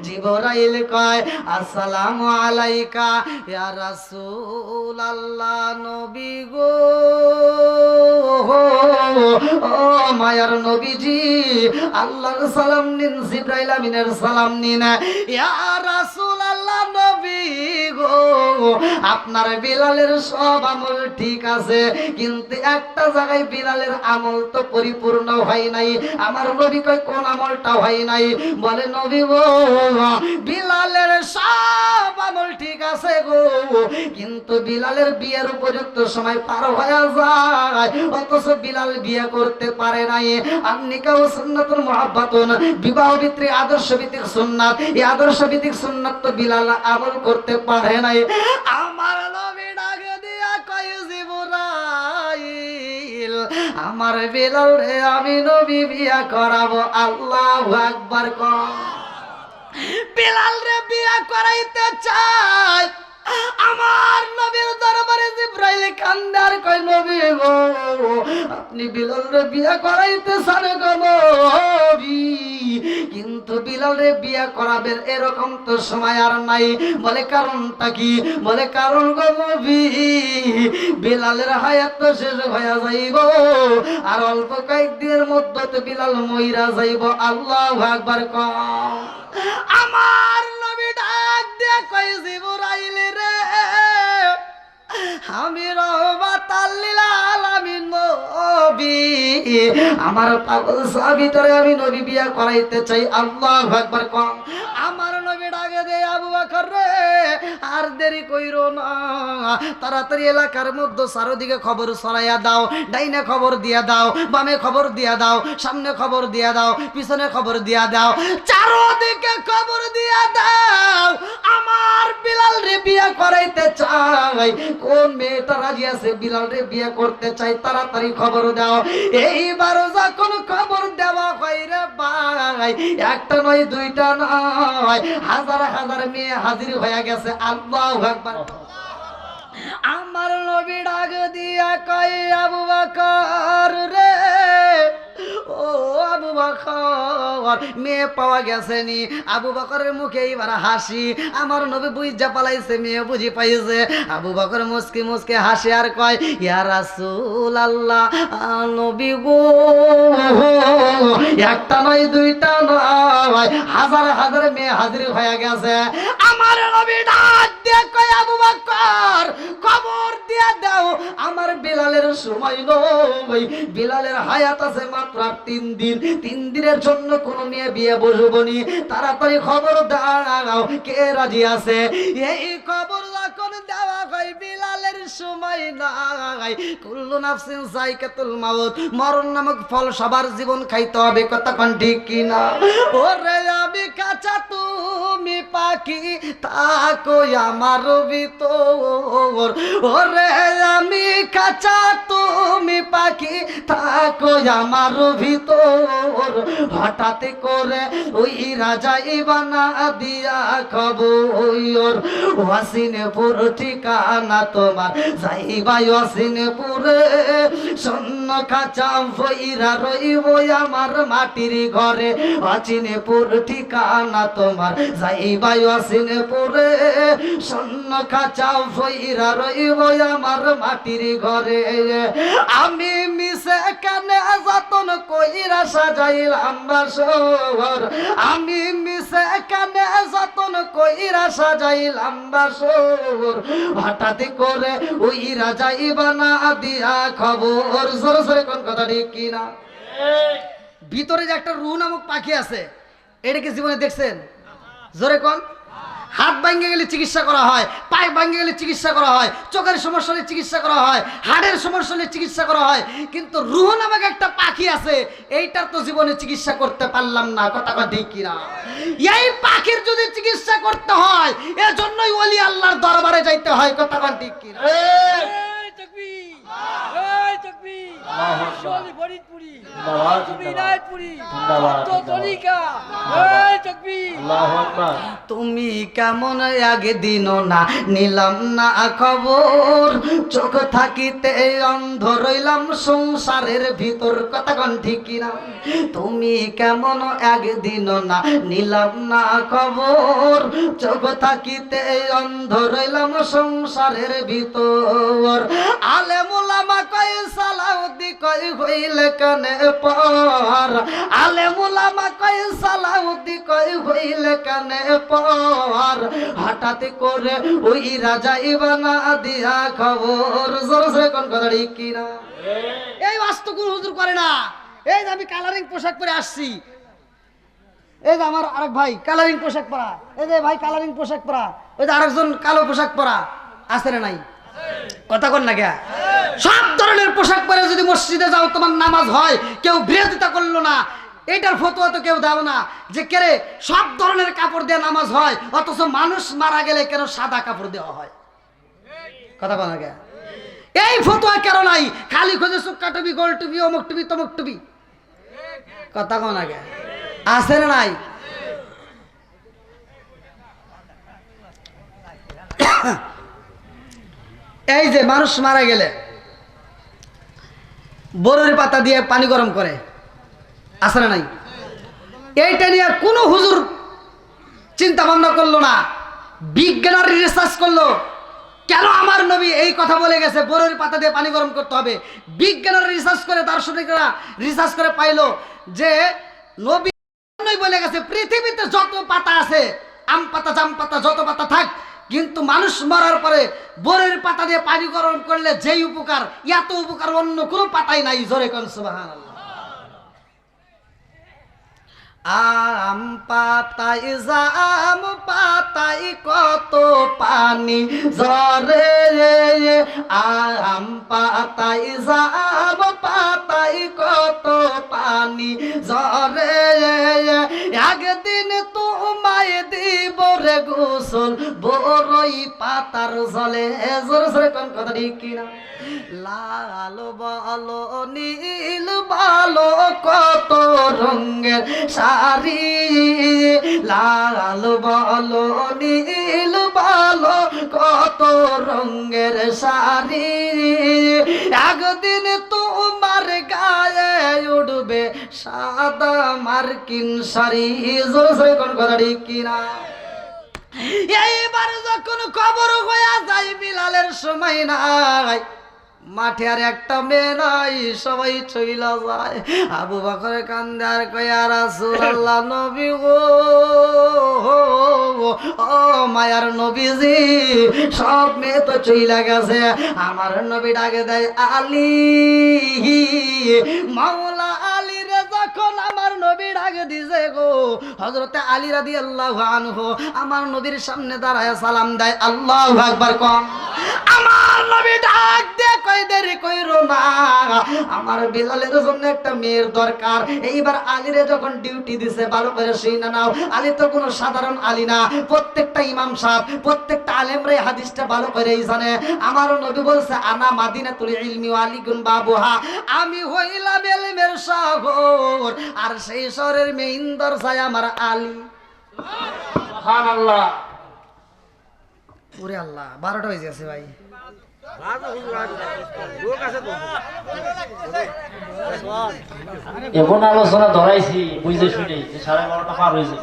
জিবরাইল কয় আসসালামু আলাইকা ইয়া রাসূলুল্লাহ নবী গো। ও মায়ার নবীজি, আল্লাহর সালাম নিন, জিবরাইল আমিনের সালাম নিন। ইয়া রাসূলুল্লাহ নবী গো, আপনার বিলালের সব আমল ঠিক আছে, কিন্তু একটা জায়গায় বিলালের আমল তো পরিপূর্ণ হয় নাই। আমার নবী কয় কোন আমলটা হয় নাই? বলে নবী গো বিলালের সব আমল ঠিক আছে গো, কিন্তু বিলালের বিয়ের উপযুক্ত সময় পার হয়ে যায়, অথচ বিলাল বিয়ে করতে পারে নাই। আর নিকাহ সুন্নাতুল মুহাব্বাতুন, বিবাহ ভিত্তিক আদর্শ ভিত্তিক সুন্নাত, এই আদর্শ ভিত্তিক সুন্নাত তো বিলাল আমল করতে পারে নাই। আমার নবী ডাক দিয়া কয় জিবরাইল আমার বিলাল রে আমি নবী বিয়া করাবো। আল্লাহু আকবার কর। বিলাল রে বিয়া করাইতে চাই। আমার নবীর দরবারে জিবরাইল কান্দার কয় নবী গো আপনি বিলাল রে বিয়া করাইতে চান গো নবী, কিন্তু বিলাল রে বিয়া করাবেন এরকম তো সময় আর নাই। বলে কারণটা কি? বলে কারণ গো নবী বিলালের হায়াত তো শেষ হয়ে যাইব, আর অল্প কয়েকদিনের মধ্যে তো বিলাল মইরা যাইব। আল্লাহু আকবার কও। আমার নবী ডাক দিয়ে কয় জিবরাইল রে আমি রহমাতাল লিল আলামিন নবী, আমার পাগল সাহাবী তোরে আমি নবী বিয়া করাইতে চাই। আল্লাহু আকবার কও। আমার নবী ডাকে দে আবু বকর রে আর দেরি কইরো না, তাড়াতাড়ি এলাকার মধ্যে চারদিকে খবর ছড়াইয়া দাও। ডাইনে খবর দিয়া দাও, বামে খবর দিয়া দাও, সামনে খবর দিয়া দাও, পিছনে খবর দিয়া দাও, চারদিকে খবর দিয়া দাও আমার বিলাল রে বিয়া করাইতে চাই। কোন মেয়েটা রাজি আছে বিলাল রে বিয়া করতে চাই, তাড়াতাড়ি খবর দাও। এইবার যখন খবর দেওয়া হয় রে ভাই, একটা নয় দুইটা নয়, হাজার হাজার মেয়ে হাজির হয়ে গেছে। আল্লাহু আকবার। আমার নবী ডাক দিয়া কয় আবু বকর রে ও আবু বকর মেয়ে পাওয়া গেছে নি? আবু বকরের মুখে এবার হাসি। আমার নবী বুঝা পালাইছে, মেয়ে বুঝি পাইছে। আবু বকর মুস্কি মুস্কি হাসি আর কয় ইয়া রাসূলুল্লাহ নবী গো একটা নয় দুইটা নয়, হাজার হাজার মেয়ে হাজির হয়ে গেছে। আমার নবী ডাক দিয়ে কয় আবু বকর কবর দিয়ে দাও আমার বিলালের সময় নয় বিলালের হায়াত আছে মাত্র 3 দিন 3 দিনের জন্য কোন মেয়ে বিয়ে বসবনি তাড়াতাড়ি খবর দাও কে রাজি আছে এই খবর যখন দেওয়া হয় বিলালের সময় নাই কুল্লু নাফসিন যায়কাতুল মাউত মরণ নামক ফল সবার জীবন খাইতে হবে কথা কোন ঠিক কি না ওরে আমি কাঁচা তুমি পাখি তাকো আমার ভিতর ওরে আমি কাঁচা তুমি পাখি তাকো আমার ভিতর হঠাৎ করে ওই রাজা ইবানা দিয়া খবর ওয়াসিনপুর ঠিকানা তোমার যাইবা ওয়াসিনপুরে শূন্য খাঁচা ভইরা রইব আমার মাটির ঘরে ওয়াসিনপুর ঠিকানা তোমার যাইবা ওয়াসিনপুরে শূন্য খাঁচা ভইরা রইব আমার মাটির ঘরে আমি মিশে কানে যতন কইরা সাজাইলাম বাসর আমি মিশে কানে যতন কইরা সাজাইলাম বাসর হঠাৎ করে ওই রাজা ইবানা দিয়া খবর জোরে জোরে কোন কথা ঠিক কিনা ভিতরে যে একটা রু নামক পাখি আছে এটা কি জীবনে দেখছেন জোরে কোন হাত ভাঙে গেলে চিকিৎসা করা হয় পায়ে ভাঙে গেলে চিকিৎসা করা হয় চোখের সমস্যা হলে চিকিৎসা করা হয় হাড়ের সমস্যা হলে চিকিৎসা করা হয় কিন্তু রুহ নামক একটা পাখি আছে এইটার তো জীবনে চিকিৎসা করতে পারলাম না কথা ঠিক কিনা এই পাখির যদি চিকিৎসা করতে হয় এজন্যই ওলি আল্লাহর দরবারে যাইতে হয় কথা ঠিক কিনা তুমি কেমন আগে দিন না নিলাম না খবর চোখ থাকিতে অন্ধ রইলাম সংসারের ভিতর কথা কোন ঠিক কিনা তুমি কেমন আগে দিন না নিলাম না খবর চোখ থাকিতে অন্ধ রইলাম সংসারের ভিতর আলেম উলামা কয় সালাউদ্দি কয় হইলে কানে পর আলেম উলামা কয় সালাউদ্দি কয় হইলে কানে পর হঠাৎ করে ওই রাজা ইবানা দিয়া খবর জোরে জোরে কোন কথা ঠিক কিনা এই বাস্তব হুজুর করে না এই যে আমি কালারিং পোশাক পরে আসছি এই যে আমার আরেক ভাই কালারিং পোশাক পরা এই যে ভাই কালারিং পোশাক পরা ওই যে আরেকজন কালো পোশাক পরা আছে না নাই কথা কন না কে সব ধরনের পোশাক পরে যদি মসজিদে যাও তোমার নামাজ হয় কেউ বিরোধিতা করলো না এটার ফতোয়া তো কেউ দাও না যে কেরে সব ধরনের কাপড় দিয়ে নামাজ হয় অথচ মানুষ মারা গেলে কেন সাদা কাপড় দেওয়া হয় কথা কন না কে এই ফতোয়া কেন নাই খালি খোঁজে সুক্কা টুপি গোল টুপি অমুক টুপি তমুক টুপি কথা কন না কে আছে না নাই এই যে মানুষ মারা গেলে বরুর পাতা দিয়ে পানি গরম করে আছে না নাই এইটা নিয়ে কোনো হুজুর চিন্তা ভাবনা করলো না বিজ্ঞানের রিসার্চ করলো কেন আমার নবী এই কথা বলে গেছে বরুর পাতা দিয়ে পানি গরম করতে হবে বিজ্ঞানের রিসার্চ করে দার্শনিকরা রিসার্চ করে পাইলো যে নবী বলে গেছে পৃথিবীতে যত পাতা আছে আম পাতা জাম পাতা যত পাতা থাক কিন্তু মানুষ মরার পরে বরের পাতা দিয়ে পানি গরম করলে যেই উপকার এত উপকার অন্য কোনো পাতাই নাই জোরে কোন সুবহানাল্লাহ আম পাতাই জাম পাতাই কত পানি জরে আম পাতাই জাম পাতাই কত পানি জরে একদিন তোমায় দিব রে গোসল বড়ই পাতার জলে জোরে জোরে কোন কথা ঠিক কিনা লাল বলো নীল বলো কত রঙের শাড়ি লাল বলো নীল বলো কত রঙের শাড়ি একদিন তোমার গায়ে উঠবে সাদা মার্কিন শাড়ি জোরে জোরে কোন কথা ঠিক কিনা এইবার যখন খবর হয়ে যায় বিলালের সময় নাই মাঠে আর একটা মেয়ে নাই, সবাই চইলা যায়। আবু বকর কান্দে আর কয়, ইয়া রাসূলুল্লাহ, নবী গো, ও মায়ার নবীজি, সব মেয়ে তো চইলা গেছে। আমার নবী ডাকে দেয়, আলী, মাওলা আলী রে, যখন আমার নবী ডাকে দিছে গো, হযরতে আলী রাদিয়াল্লাহু আনহু আমার নবীর সামনে দাঁড়ায় সালাম দেয়। আল্লাহু আকবার কম। আমার নবী ডাক দিয়ে কই, দেরি কইরো না, আমার বিলালের জন্য একটা মেয়ের দরকার। এইবার আলীরে যখন ডিউটি দিছে, ভালো করে শুনে নাও, আলী তো কোনো সাধারণ আলী না, প্রত্যেকটা ইমাম সাহেব, প্রত্যেকটা আলেমরা এই হাদিসটা ভালো করেই জানে। আমার নবী বলছে, আনা মাদিনাতুল ইলমি ওয়া আলীকুন বাবুহা, আমি হইলাম ইলমের শহর, আর সেই শহরের মেইন দরজায় আমার আলী। সুবহানাল্লাহ। ওরে আল্লাহ, 12টা হয়ে গেছে ভাই। এমন আলোচনা ধরাইছি বুঝতে শুনে যে 12:30 পার হয়েছে।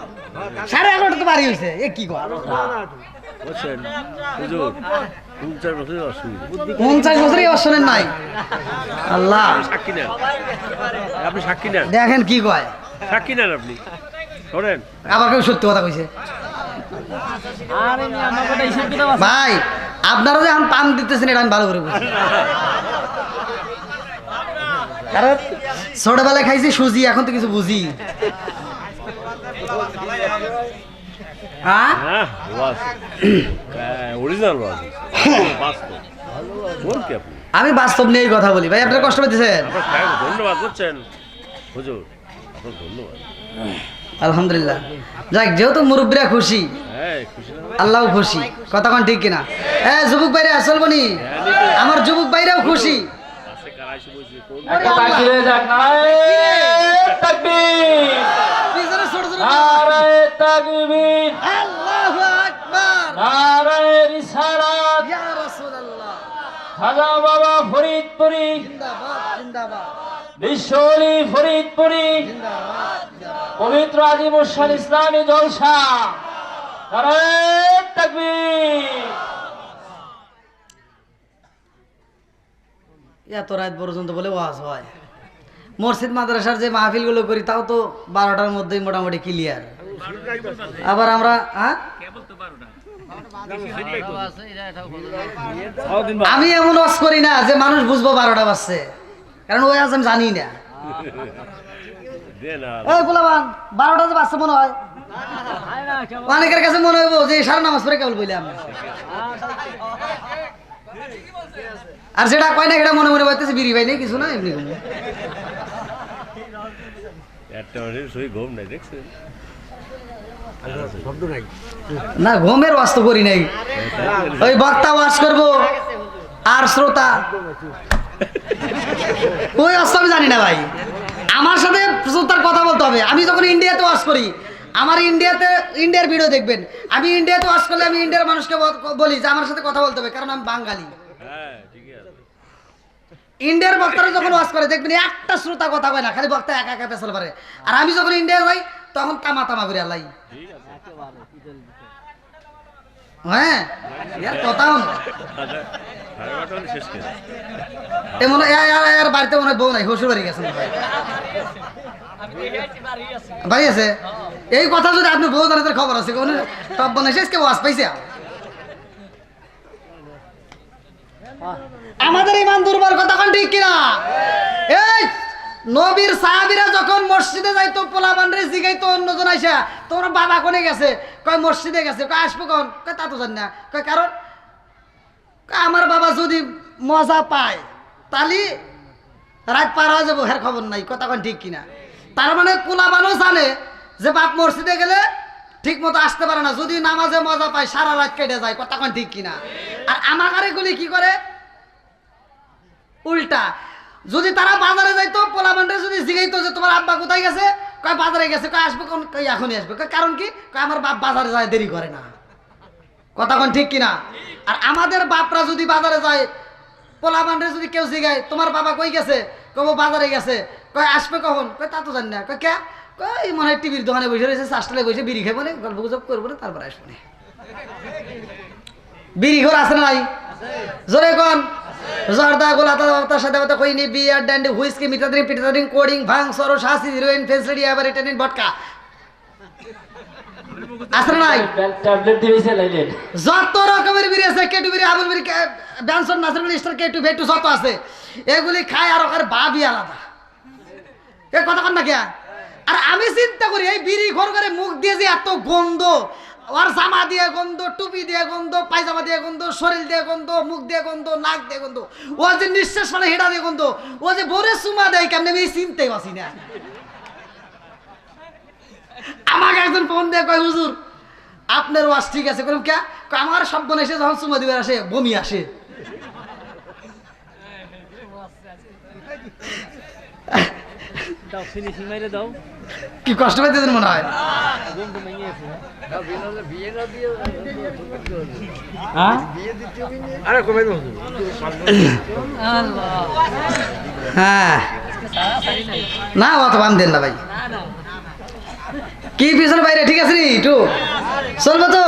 11:30 তো বাড়ি হয়েছে, এ কি কর? বুঝছেন হুজুর 49 বছরের অসুবিধা 50 বছরই অশোনেন নাই। আল্লাহ, সাক্ষী নেন, আপনি সাক্ষী নেন, দেখেন কি কয়, সাক্ষী নেন আপনি শোনেন। আবার কেউ সত্যি কথা কইছে। ভাই, আপনারা যে এখন পান দিতেছেন, এটা আমি ভালো করে বুঝি। কারণ ছোটবেলায় খাইছি সুজি, এখন তো কিছু বুঝি। হ্যাঁ, হ্যাঁ ওয়াজ অরিজিনাল ওয়াজ বাস্তব বল কি আপনি, আমি বাস্তব নিয়েই কথা বলি ভাই, আপনারা কষ্ট পেতেছেন। আপনার ধন্যবাদ করছেন হুজুর, আপনার ধন্যবাদ। আলহামদুলিল্লাহ, যাক, যেহেতু মুরব্বীরা খুশি, হ্যাঁ খুশি না? আল্লাহও খুশি, কথা কোন ঠিক কিনা? হ্যাঁ, যুবক ভাইরা আসল বনি, আমার যুবক ভাইরাও খুশি। আছে কারা এসে বলছে কোন একটা তাকবীরে যাক, নারায়ে তাকবীর, পিছনে ছোট ছোট নারায়ে তাকবীর, আল্লাহু আকবার, নারায়ে রিসালাত, ইয়া রাসূলুল্লাহ, খাজা বাবা ফরিদপুরি, জিন্দাবাদ জিন্দাবাদ বিশ্বলি ফরিদপুরি, জিন্দাবাদ। পবিত্র আজিমুসান ইসলামী জলসা, নারায়ে তাকবীর। এত রাত পর্যন্ত বলে ওয়াজ হয়। মসজিদ মাদ্রাসার যে মাহফিলগুলো করি, তাও তো 12টার মধ্যেই মোটামুটি ক্লিয়ার। আবার আমরা আমি এমন ওয়াজ করি না যে মানুষ বুঝবো 12টা বাজছে, কারণ ওই আজ আমি জানি না। দেন আর এই পোলাবান, 12টা যে বাজছে মনে হয়, অনেকের কাছে মনে হইব যে সারা নামাজ পড়ে কেবল বললাম। আর যেটা কয় না, এটা মনে মনে বলতেছে বিড়ি ভাই নেই, কিছু না, এমনি ঘুম। একটা মানুষের সই ঘুম নাই দেখছেন, না, ঘুমের ওয়াজ তো করি নাই। ওই বক্তা ওয়াজ করবো আর শ্রোতা, ওই ওয়াজ তো আমি জানি না ভাই। আমার সাথে শ্রোতার কথা বলতে হবে। আমি যখন ইন্ডিয়াতে ওয়াজ করি, আমার ইন্ডিয়ার ভিডিও দেখবেন, আমি ইন্ডিয়াতে ওয়াজ করলে আমি ইন্ডিয়ার মানুষকে বলি যে আমার সাথে কথা বলতে হবে, কারণ আমি বাঙালি। হ্যাঁ ঠিকই আছে। ইন্ডিয়ার বক্তারা যখন ওয়াজ করে দেখবেন একটা শ্রোতা কথা কয় না, খালি বক্তা একা একা পেছাল পারে। আর আমি যখন ইন্ডিয়া যাই, তখন তামা তামা করে আলাই। হ্যাঁ, ইয়ার কথা আচ্ছা 12:30 শেষ করে এমন এর বাড়িতে মনে হয় বউ নাই, শ্বশুর বাড়ি গেছেন ভাই। ভাই আছে, এই কথা যদি আপনি বউ জানাতে খবর আছে, কোন টপ বানাইছে আজকে ওয়াজ পাইছে। আমাদের ইমান দুর্বল, কথা কোন ঠিক কিনা? এই নবীর সাহাবীরা যখন মসজিদে যাইতো, পোলাপানরে জিগাইতো অন্যজন আইসা, তোমার বাবা কোনে গেছে? কয় মসজিদে গেছে। কয় আসবো কখন? কয় তা তো জানি না। কয় কারণ? কয় আমার বাবা যদি মজা পায় তাহলে রাত পার হয়ে যাবো, হের খবর নাই। কথা কোন ঠিক কিনা? তার মানে পোলাপানও জানে যে বাপ মসজিদে গেলে ঠিক মতো আসতে পারে না, যদি নামাজে মজা পায় সারা রাত কেটে যায়। কথা কোন ঠিক কিনা? আর আমাদের এগুলি কি করে? উল্টা, যদি তারা বাজারে যাইতো, পোলাপানরে যদি জিগাইতো যে তোমার আব্বা কোথায় গেছে, কয় বাজারে গেছে। কয় আসবে কোন? কয় এখনই আসবে। কয় কারণ কি? কয় আমার বাপ বাজারে যায়, দেরি করে না। কথা কোন ঠিক কিনা? আর আমাদের বাপরা যদি বাজারে যায়, পোলাপানরে যদি কেউ জিগায় তোমার বাবা কই গেছে, কব বাজারে গেছে। কয় আসবে কখন? কয় তা তো জানি না। কয় কে? কয় মনে হয় টিভির দোকানে বসে রয়েছে, চাষটালে বসে বিড়ি খাবো না, গল্প গুজব করবো না, তারপরে আসবো না। বিড়ি ঘর আছে না নাই? জোরে কোন? জর্দা গোলা তার সাথে কথা কইনি বিয়ার ড্যান্ডি হুইস্কি মিটাদ্রিং পিটাদ্রিং কোডিং ভাং সরো শাসি হিরোইন ফেসিলিটি এভারিটেনিন ভটকা আসলে নাই ট্যাবলেট দিয়েছে লাইলেন যত রকমের বিড়ি আছে কেটু বিড়ি আবুল বিড়ি ব্যানসন নাসরুল স্টার কেটু ভেটু যত আছে এগুলি খায় আর ওখানে ভাবই আলাদা এ কথা কন না কে আর আমি চিন্তা করি এই বিড়ি ঘর করে মুখ দিয়ে যে এত গন্ধ ওর জামা দিয়ে গন্ধ টুপি দিয়ে গন্ধ পায়জামা দিয়ে গন্ধ শরীর দিয়ে গন্ধ মুখ দিয়ে গন্ধ নাক দিয়ে গন্ধ ও যে নিঃশ্বাস মানে হেঁটা দিয়ে গন্ধ ও যে ভোরে সুমা দেয় কেমন আমি চিনতে পারছি না আমাকে একজন ফোন দিয়ে কয় হুজুর আপনার ওয়াজ ঠিক আছে বললাম কে আমার শব্দ এসে যখন সুমা দিবার আসে বমি আসে দাও ফিনিশিং মাইরে দাও কি কষ্ট পাইতেছেন মনে হয় বন্ধু মাইয়ে আছে আরে কমে দাও হ্যাঁ না অত বান দেন না ভাই কি পিছনে বাইরে ঠিক আছে নি একটু চলবো তো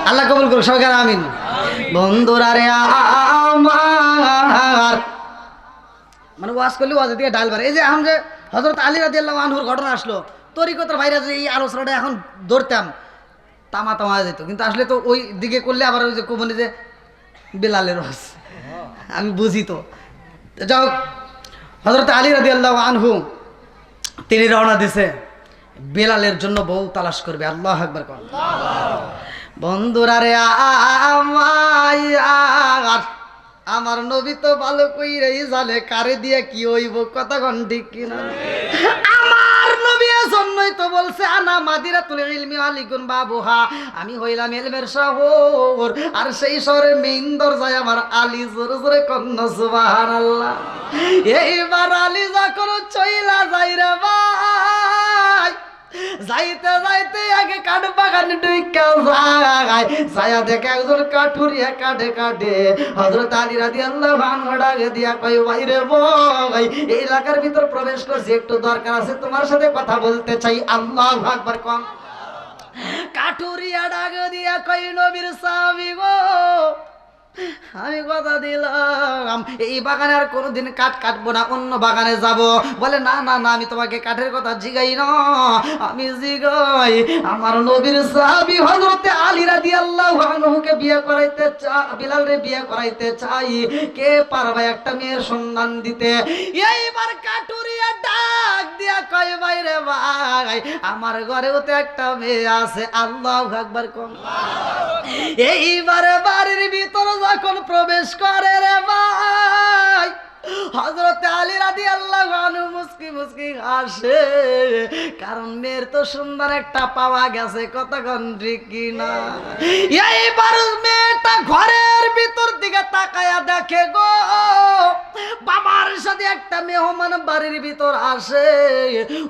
আল্লাহ কবুল করুক সবাইকে আমিন বন্ধুরা রে আমার মানে ওয়াজ করলে ওয়াজের দিকে ডাল বাড়ে এই যে এখন যে হযরত আলী রাদিয়াল্লাহু আনহুর ঘটনা আসলো তরিকতের ভাইরা যে এই আলোচনাটা এখন ধরতাম তামা তামা যেত কিন্তু আসলে তো ওই দিকে করলে আবার ওই যে কোমনে যে বেলালের ওয়াজ আমি বুঝি তো যাও হযরত আলী রাদিয়াল্লাহু আনহু তিনি রওনা দিছে বেলালের জন্য বউ তালাশ করবে আল্লাহু আকবার কোন বন্ধুরা রে আমার নবী তো ভালো কইরাই জানে কারে দিয়া কি হইব কথা কোন ঠিক কিনা আমার নবী জন্যই তো বলছে আনা মাদিরাতুল ইলমি আলিকুন বাবুহা আমি হইলাম ইলমের শহর আর সেই শহরের মেইন দরজায় আমার আলী জোরে জোরে কন্না সুবহানাল্লাহ এইবার আলী যখন চইলা যাই রে ভাই যাইতে যাইতে আগে কাঠ বাগানে ঢুইকা যায় ছায়া দেখে একজন কাঠুরিয়া কাটে কাটে হযরত আলী রাদিয়াল্লাহু আনহু ডাকে দিয়া কই ভাই রে ভাই এই এলাকার ভিতর প্রবেশ করছি একটু দরকার আছে তোমার সাথে কথা বলতে চাই আল্লাহু আকবার কোন কাঠুরিয়া ডাকে দিয়া কই নবীর সাহাবী গো আমি কথা দিলাম এই বাগানে আর কোনোদিন কাঠ কাটবো না অন্য বাগানে যাব বলে না না না আমি তোমাকে কাঠের কথা জিগাই না আমি জিগাই আমার নবীর সাহাবী হযরত আলী রাদিয়াল্লাহু আনহুকে বিয়ে করাইতে চাই বিলাল রে বিয়ে করাইতে চাই কে পারবে একটা মেয়ের সন্ধান দিতে এইবার কাঠুরিয়া ডাক দিয়া কয় ভাই রে ভাই আমার ঘরেও তো একটা মেয়ে আছে আল্লাহু আকবার কোন এইবার বাড়ির ভিতর যখন প্রবেশ করে রে ভাই হযরত আলী রাদিয়াল্লাহু আনহু মুস্কি মুস্কি হাসে কারণ মেয়ের তো সুন্দর একটা পাওয়া গেছে কতক্ষণ ঠিক কিনা এইবার মেয়েটা ঘরের ভিতর দিকে তাকায়া দেখে গো বাবার সাথে একটা মেহমান বাড়ির ভিতর আসে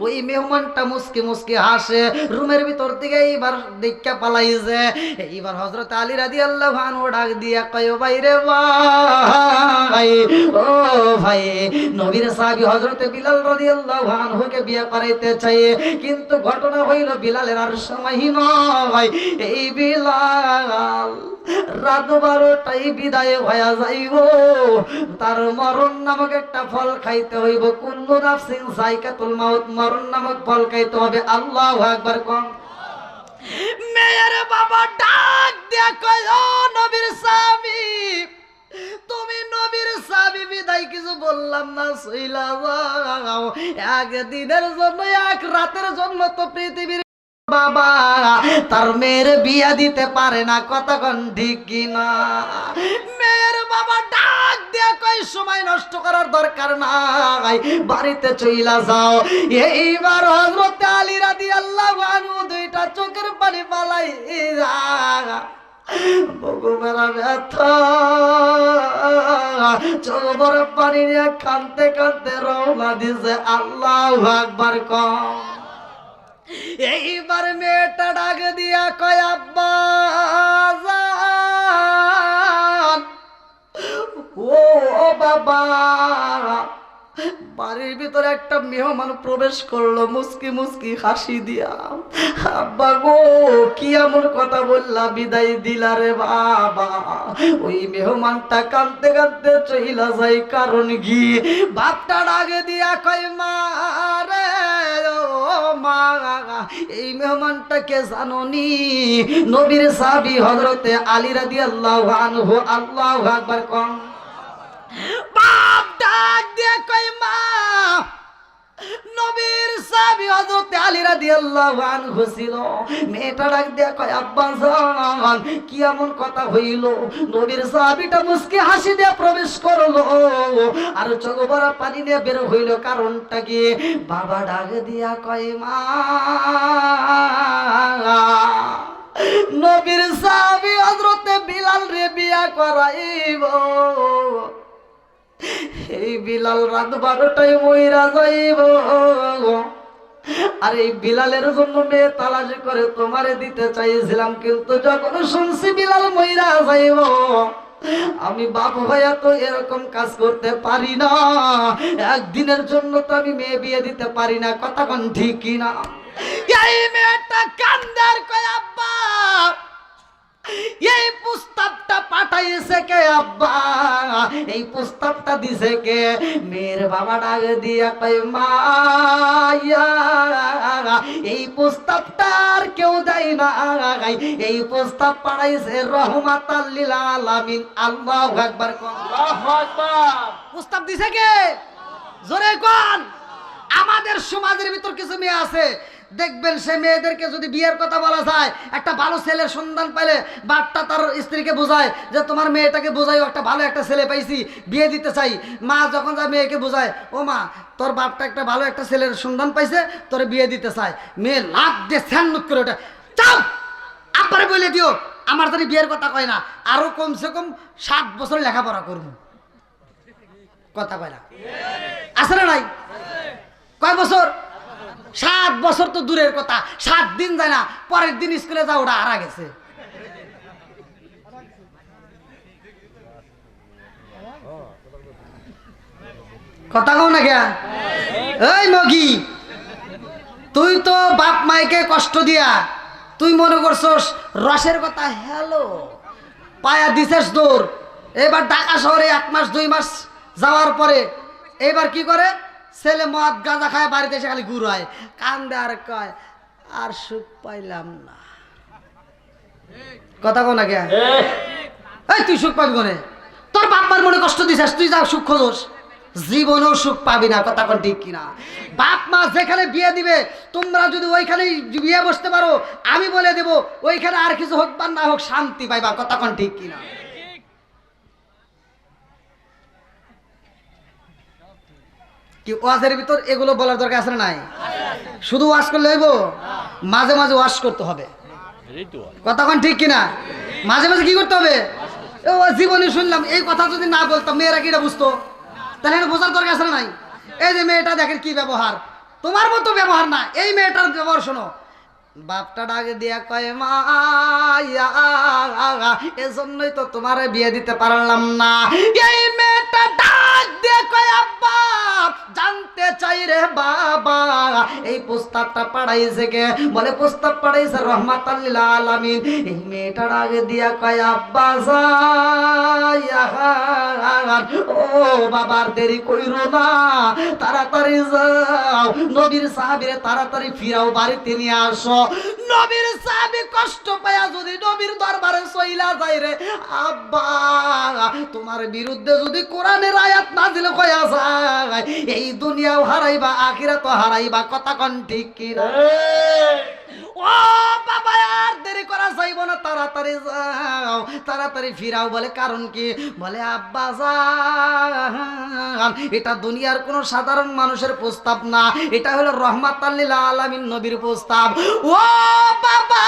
ওই মেহমানটা মুস্কি মুস্কি হাসে রুমের ভিতর থেকে এইবার দেখা পালাইছে এইবার হযরত আলী রাদিয়াল্লাহু আনহু ডাক দিয়া কয় ভাই রে ভাই ও ভাই নবীর সাহাবী হযরত বিলাল রাদিয়াল্লাহু আনহুকে বিয়ে করাইতে চাই কিন্তু ঘটনা হইল বিলালের আর সময় নয় এই বিলাল রাত 12টায় বিদায় হয়ে যাইব তার মরণ নামক একটা ফল খাইতে হইব কুল্লু নাফসিন যায়কাতুল মাউত মরণ নামক ফল খাইতে হবে আল্লাহু আকবার কোন মেয়ের বাবা ডাক দিয়া কয় ও নবীর সাহাবী তুমি নবীর সাহাবী বিদায় কিছু বললাম না সইলা যাও একদিনের জন্য এক রাতের জন্য তো পৃথিবীর বাবা তার মেয়ের বিয়া দিতে পারে না কতক্ষণ ঠিক কিনা মেয়ের বাবা ডাক দিয়া কই সময় নষ্ট করার দরকার নাই বাড়িতে চইলা যাও এইবার হযরত আলী রাদিয়াল্লাহু আনহু দুইটা চোখের পানি পালাই বগুমেরা ব্যথা চোখের পানি নিয়ে কাঁদতে কাঁদতে রওনা দিছে আল্লাহু আকবার কও এইবার মেয়েটা ডাক দিয়া কয় আব্বা জান ও বাবা বাড়ির ভিতরে একটা মেহমান প্রবেশ করলো মুস্কি মুস্কি হাসি দিয়া। আব্বা গো কি এমন কথা বললা, বিদায় দিলা রে বাবা। ওই মেহমানটা কাঁদতে কাঁদতে চইলা যায়, কারণ কি বাপটা ডাকে দিয়া কয় মা রে ও মা, এই মেহমানটাকে জানোনি? নবীর সাহাবী হযরতে আলী রাদিয়াল্লাহু আনহু। আল্লাহু আকবার কোন। বাপ ডাক দিয়ে কই মা, নবীর সাহাবী হযরতে আলী রাদিয়াল্লাহু আনহু ছিল। মেয়েটা ডাক দিয়ে কয় আব্বা জান কি এমন কথা হইল? নবীর সাহাবীটা মুস্কি হাসি দিয়ে প্রবেশ করলো আর চোখ ভরা পানি নিয়ে বের হইল। কারণটা কি? বাবা ডাক দিয়া কয় মা, নবীর সাহাবী হযরতে বিলাল রে বিয়া করাইব। এই বিলাল রাত 12টায় মইরা যাইব। আর এই বিলালের জন্য মেয়ে তালাশ করে তোমারে দিতে চাইছিলাম, কিন্তু যখন শুনছি বিলাল মইরা যাইব, আমি বাপ ভাইয়া তো এরকম কাজ করতে পারি না। একদিনের জন্য তো আমি মেয়ে বিয়ে দিতে পারি না। কথা কোন ঠিক কিনা? এই মেয়েটা কান্দার কয় আব্বা এই প্রস্তাবটা পাঠাইছে কে আব্বা? এই প্রস্তাবটা দিছে কে? মেয়ের বাবা ডাক দিয়া কয় মা, এই প্রস্তাবটা আর কেউ দেয় না, এই প্রস্তাব পাঠাইছে রহমাতাল লিল আলামিন। আল্লাহু আকবার কোন। আল্লাহু আকবার। প্রস্তাব দিছে কে? জোরে কোন। আমাদের সমাজের ভিতর কিছু মেয়ে আছে, দেখবেন সে মেয়েদেরকে যদি বিয়ের কথা বলা যায়, একটা ভালো ছেলের সন্ধান পাইলে বাপটা তার স্ত্রীকে বোঝায় যে তোমার মেয়েটাকে বোঝাইও, একটা ভালো একটা ছেলে পাইছি, বিয়ে দিতে চাই। মা যখন যায় মেয়েকে বোঝায়, ও মা তোর বাপটা একটা ভালো একটা ছেলের সন্ধান পাইছে, তোর বিয়ে দিতে চায়। মেয়ে লাভ দিয়ে স্যান্নুক করে ওটা চাও, আব্বারে বলে দিও আমার যদি বিয়ের কথা কয় না, আরো কমসে কম 7 বছর লেখাপড়া করবো। কথা কয় না? আছে না নাই? কয় বছর? 7 বছর তো দূরের কথা, 7 দিন যায় না, পরের দিন স্কুলে যা ওটা হারা গেছে। কথা কও না কে? এই মগি, তুই তো বাপ মাইকে কষ্ট দিয়া তুই মনে করছস রসের কথা। হ্যালো পায়া দিছিস তোর। এবার ঢাকা শহরে 1 মাস 2 মাস যাওয়ার পরে এবার কি করে? ছেলে মদ গাঁজা খায়, বাড়িতে এসে খালি ঘুর হয়, কান্দে আর কয় আর সুখ পাইলাম না। কথা কও না কে? এই তুই সুখ পাবি কোনে? তোর বাপমার মনে কষ্ট দিছিস, তুই যা সুখ খোঁজস, জীবনেও সুখ পাবি না। কথা কোন ঠিক কিনা? বাপ মা যেখানে বিয়ে দিবে তোমরা যদি ওইখানে বিয়ে বসতে পারো, আমি বলে দেব ওইখানে আর কিছু হোক বা না হোক শান্তি পাইবা। কথা কোন ঠিক কিনা? কি ওয়াজের ভিতর এগুলো বলার দরকার আছে না নাই? শুধু ওয়াজ করলে হইব? মাঝে মাঝে ওয়াজ করতে হবে। কথা কোন ঠিক কিনা? মাঝে মাঝে কি করতে হবে? ও জীবনে শুনলাম এই কথা যদি না বলতাম মেয়েরা কি এটা বুঝতো? তাহলে এটা বোঝার দরকার আছে না নাই? এই যে মেয়েটা দেখেন কি ব্যবহার, তোমার মতো ব্যবহার না, এই মেয়েটার ব্যবহার শোনো। বাপটা ডাকে দিয়া কয় মা, এজন্যই তো তোমার বিয়ে দিতে পারলাম না। এই মেয়েটা ডাক দিয়ে কয় আব্বা জানতে চাই রে বাবা এই প্রস্তাবটা পাঠাইছে কে? বলে প্রস্তাব পাঠাইছে রহমাতাল লিল আলামিন। এই মেয়েটা ডাকে দিয়া কয় আব্বা ও বাবার দেরি কইরো না, তাড়াতাড়ি যাও, নবীর সাহাবীরে তাড়াতাড়ি ফিরাও, বাড়িতে নিয়ে আসো। নবীর সাহাবী কষ্ট পায়া যদি নবীর দরবারে চইলা যায় রে আব্বা, তোমার বিরুদ্ধে যদি কোরআনের আয়াত নাযিল হইয়া যায়, এই দুনিয়াও হারাইবা আখিরাতও হারাইবা। কথা কোন ঠিক কিনা? ও বাবা আর দেরি করা যাইব না, তাড়াতাড়ি যাও, তাড়াতাড়ি ফিরাও। বলে কারণ কি? বলে আব্বা জান এটা দুনিয়ার কোন সাধারণ মানুষের প্রস্তাব না, এটা হলো রহমাতাল লিল আলামিন নবীর প্রস্তাব। ও বাবা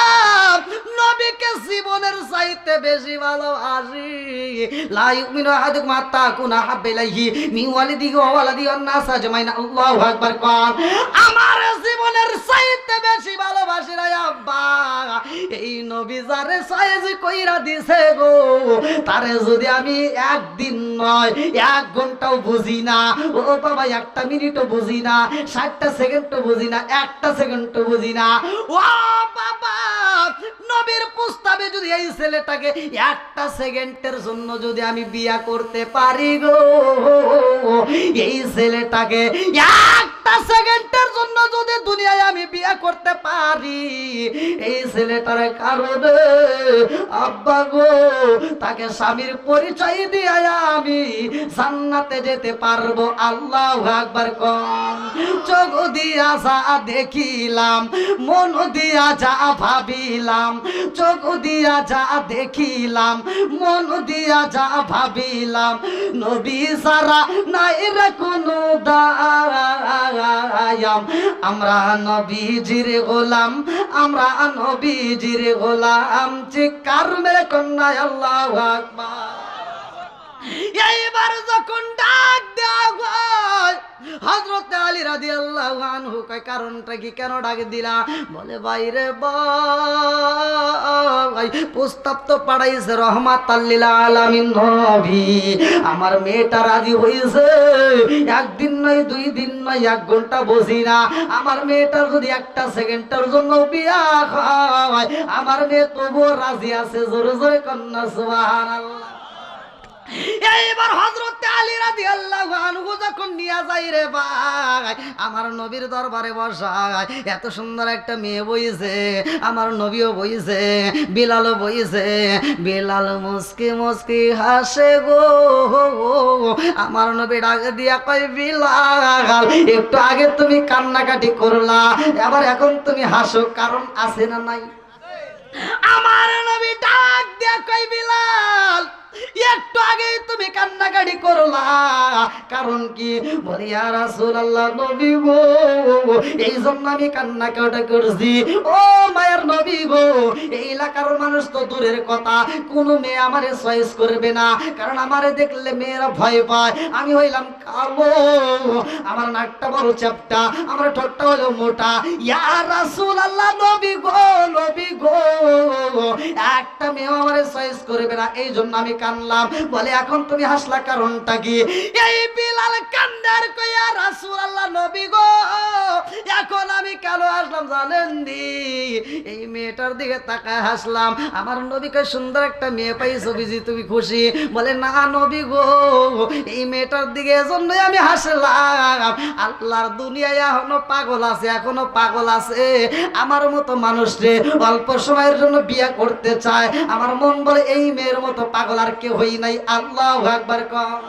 নবীকে নবীকে জীবনের চাইতে বেশি ভালোবাসি। লা ইউমিনু আহাদুকুম হাত্তা আকুনা হাব্বা ইলাইহি মিন ওয়ালিদিহি ওয়া ওয়ালাদিহি ওয়ান নাস আজমাইন। আল্লাহু আকবার কোন। আমার জীবনের চাইতে বেশি ভালোবাসি রে আব্বা। এই নবী যারে সাইজ কইরা দিছে গো, তারে যদি আমি একদিন নয় 1 ঘন্টাও বুঝি না, ও বাবা 1টা মিনিটও বুঝি না, 60টা সেকেন্ডও বুঝি না, 1টা সেকেন্ডও বুঝি না, ও বাবা নবীর প্রস্তাবে যদি এই ছেলেটাকে 1টা সেকেন্ডের জন্য যদি আমি বিয়া করতে পারি গো, এই ছেলেটাকে 1টা সেকেন্ডের জন্য যদি দুনিয়ায় আমি বিয়া করতে পারি, এই ছেলেটার কারণে আব্বা গো তাকে স্বামীর পরিচয় দিয়ে আমি জান্নাতে যেতে পারবো। আল্লাহু আকবার কোন। চোখ দিয়া যা দেখিলাম, মন দিয়া যা ভাবিলাম, চোখ দিয়া যা দেখিলাম, মন দিয়া যা ভাবিলাম, নবী সারা নাই রে কোনো দায়াম। আমরা নবীজির গোলাম, আমরা নবীজির গোলাম। চিৎকার মেরে কন্যা আল্লাহু আকবার। এইবার যখন ডাক দেওয়া হয়, হযরত আলী রাদিয়াল্লাহু আনহু কয় কারণটা কি, কেন ডাক দিলা? বলে বাইরে ভাই প্রস্তাব তো পাঠাইছে রহমাতাল লিল আলামিন নবী, আমার মেয়েটা রাজি হইছে। 1 দিন নয় 2 দিন নয় 1 ঘন্টা বুঝি না, আমার মেয়েটার যদি 1টা সেকেন্ডের জন্য বিয়া হয়, আমার মেয়ে তবুও রাজি আছে। জোরে জোরে কন্যা সুবহানাল্লাহ। এইবার হযরত আলী রাদিয়াল্লাহু আনহু যখন নিয়ে যায় রে ভাই আমার নবীর দরবারে বসায়, এত সুন্দর একটা মেয়ে বইছে, আমার নবীও বইছে, বিলালও বইছে। বিলাল মুস্কি মুস্কি হাসে গো, আমার নবী ডাক দিয়া কয় বিলাল একটু আগে তুমি কান্নাকাটি করলা, আবার এখন তুমি হাসো, কারণ আছে না নাই? আমার নবী ডাক দিয়া কয় বিলাল একটু আগে তুমি কান্নাকাটি করলা, কারণ কি? বলি ইয়া রাসূলুল্লাহ নবী গো এই জন্য আমি কান্নাকাটি করছি। ও মায়ের নবী গো, এই এলাকার মানুষ তো দূরের কথা, কোনো মেয়ে আমারে চয়েস করবে না, কারণ আমারে দেখলে মেয়েরা ভয় পায়। আমি হইলাম কালো, আমার নাকটা বড় চ্যাপটা, আমার ঠোঁটটা হলো মোটা। ইয়া রাসূলুল্লাহ নবী গো, নবী গো একটা মেয়ে আমারে চয়েস করবে না, এই জন্য আমি কানলাম। বলে এখন তুমি হাসলা কারণটা কি? এই বিলাল কান্দার কইয়া রাসূলুল্লাহ নবী গো এখন আমি কেন হাসলাম জানেন দি? এই মেয়েটার দিকে তাকায় হাসলাম। আমার নবীকে সুন্দর একটা মেয়ে পাইছো বুঝি তুমি খুশি? বলে না নবী গো এই মেয়েটার দিকে এজন্যই আমি হাসলাম, আল্লাহর দুনিয়ায় এখনো পাগল আছে, এখনো পাগল আছে আমার মতো মানুষরে অল্প সময়ের জন্য বিয়ে করতে চায়। আমার মন বলে এই মেয়ের মতো পাগল আর কেউ হই নাই। আল্লাহু আকবার কম।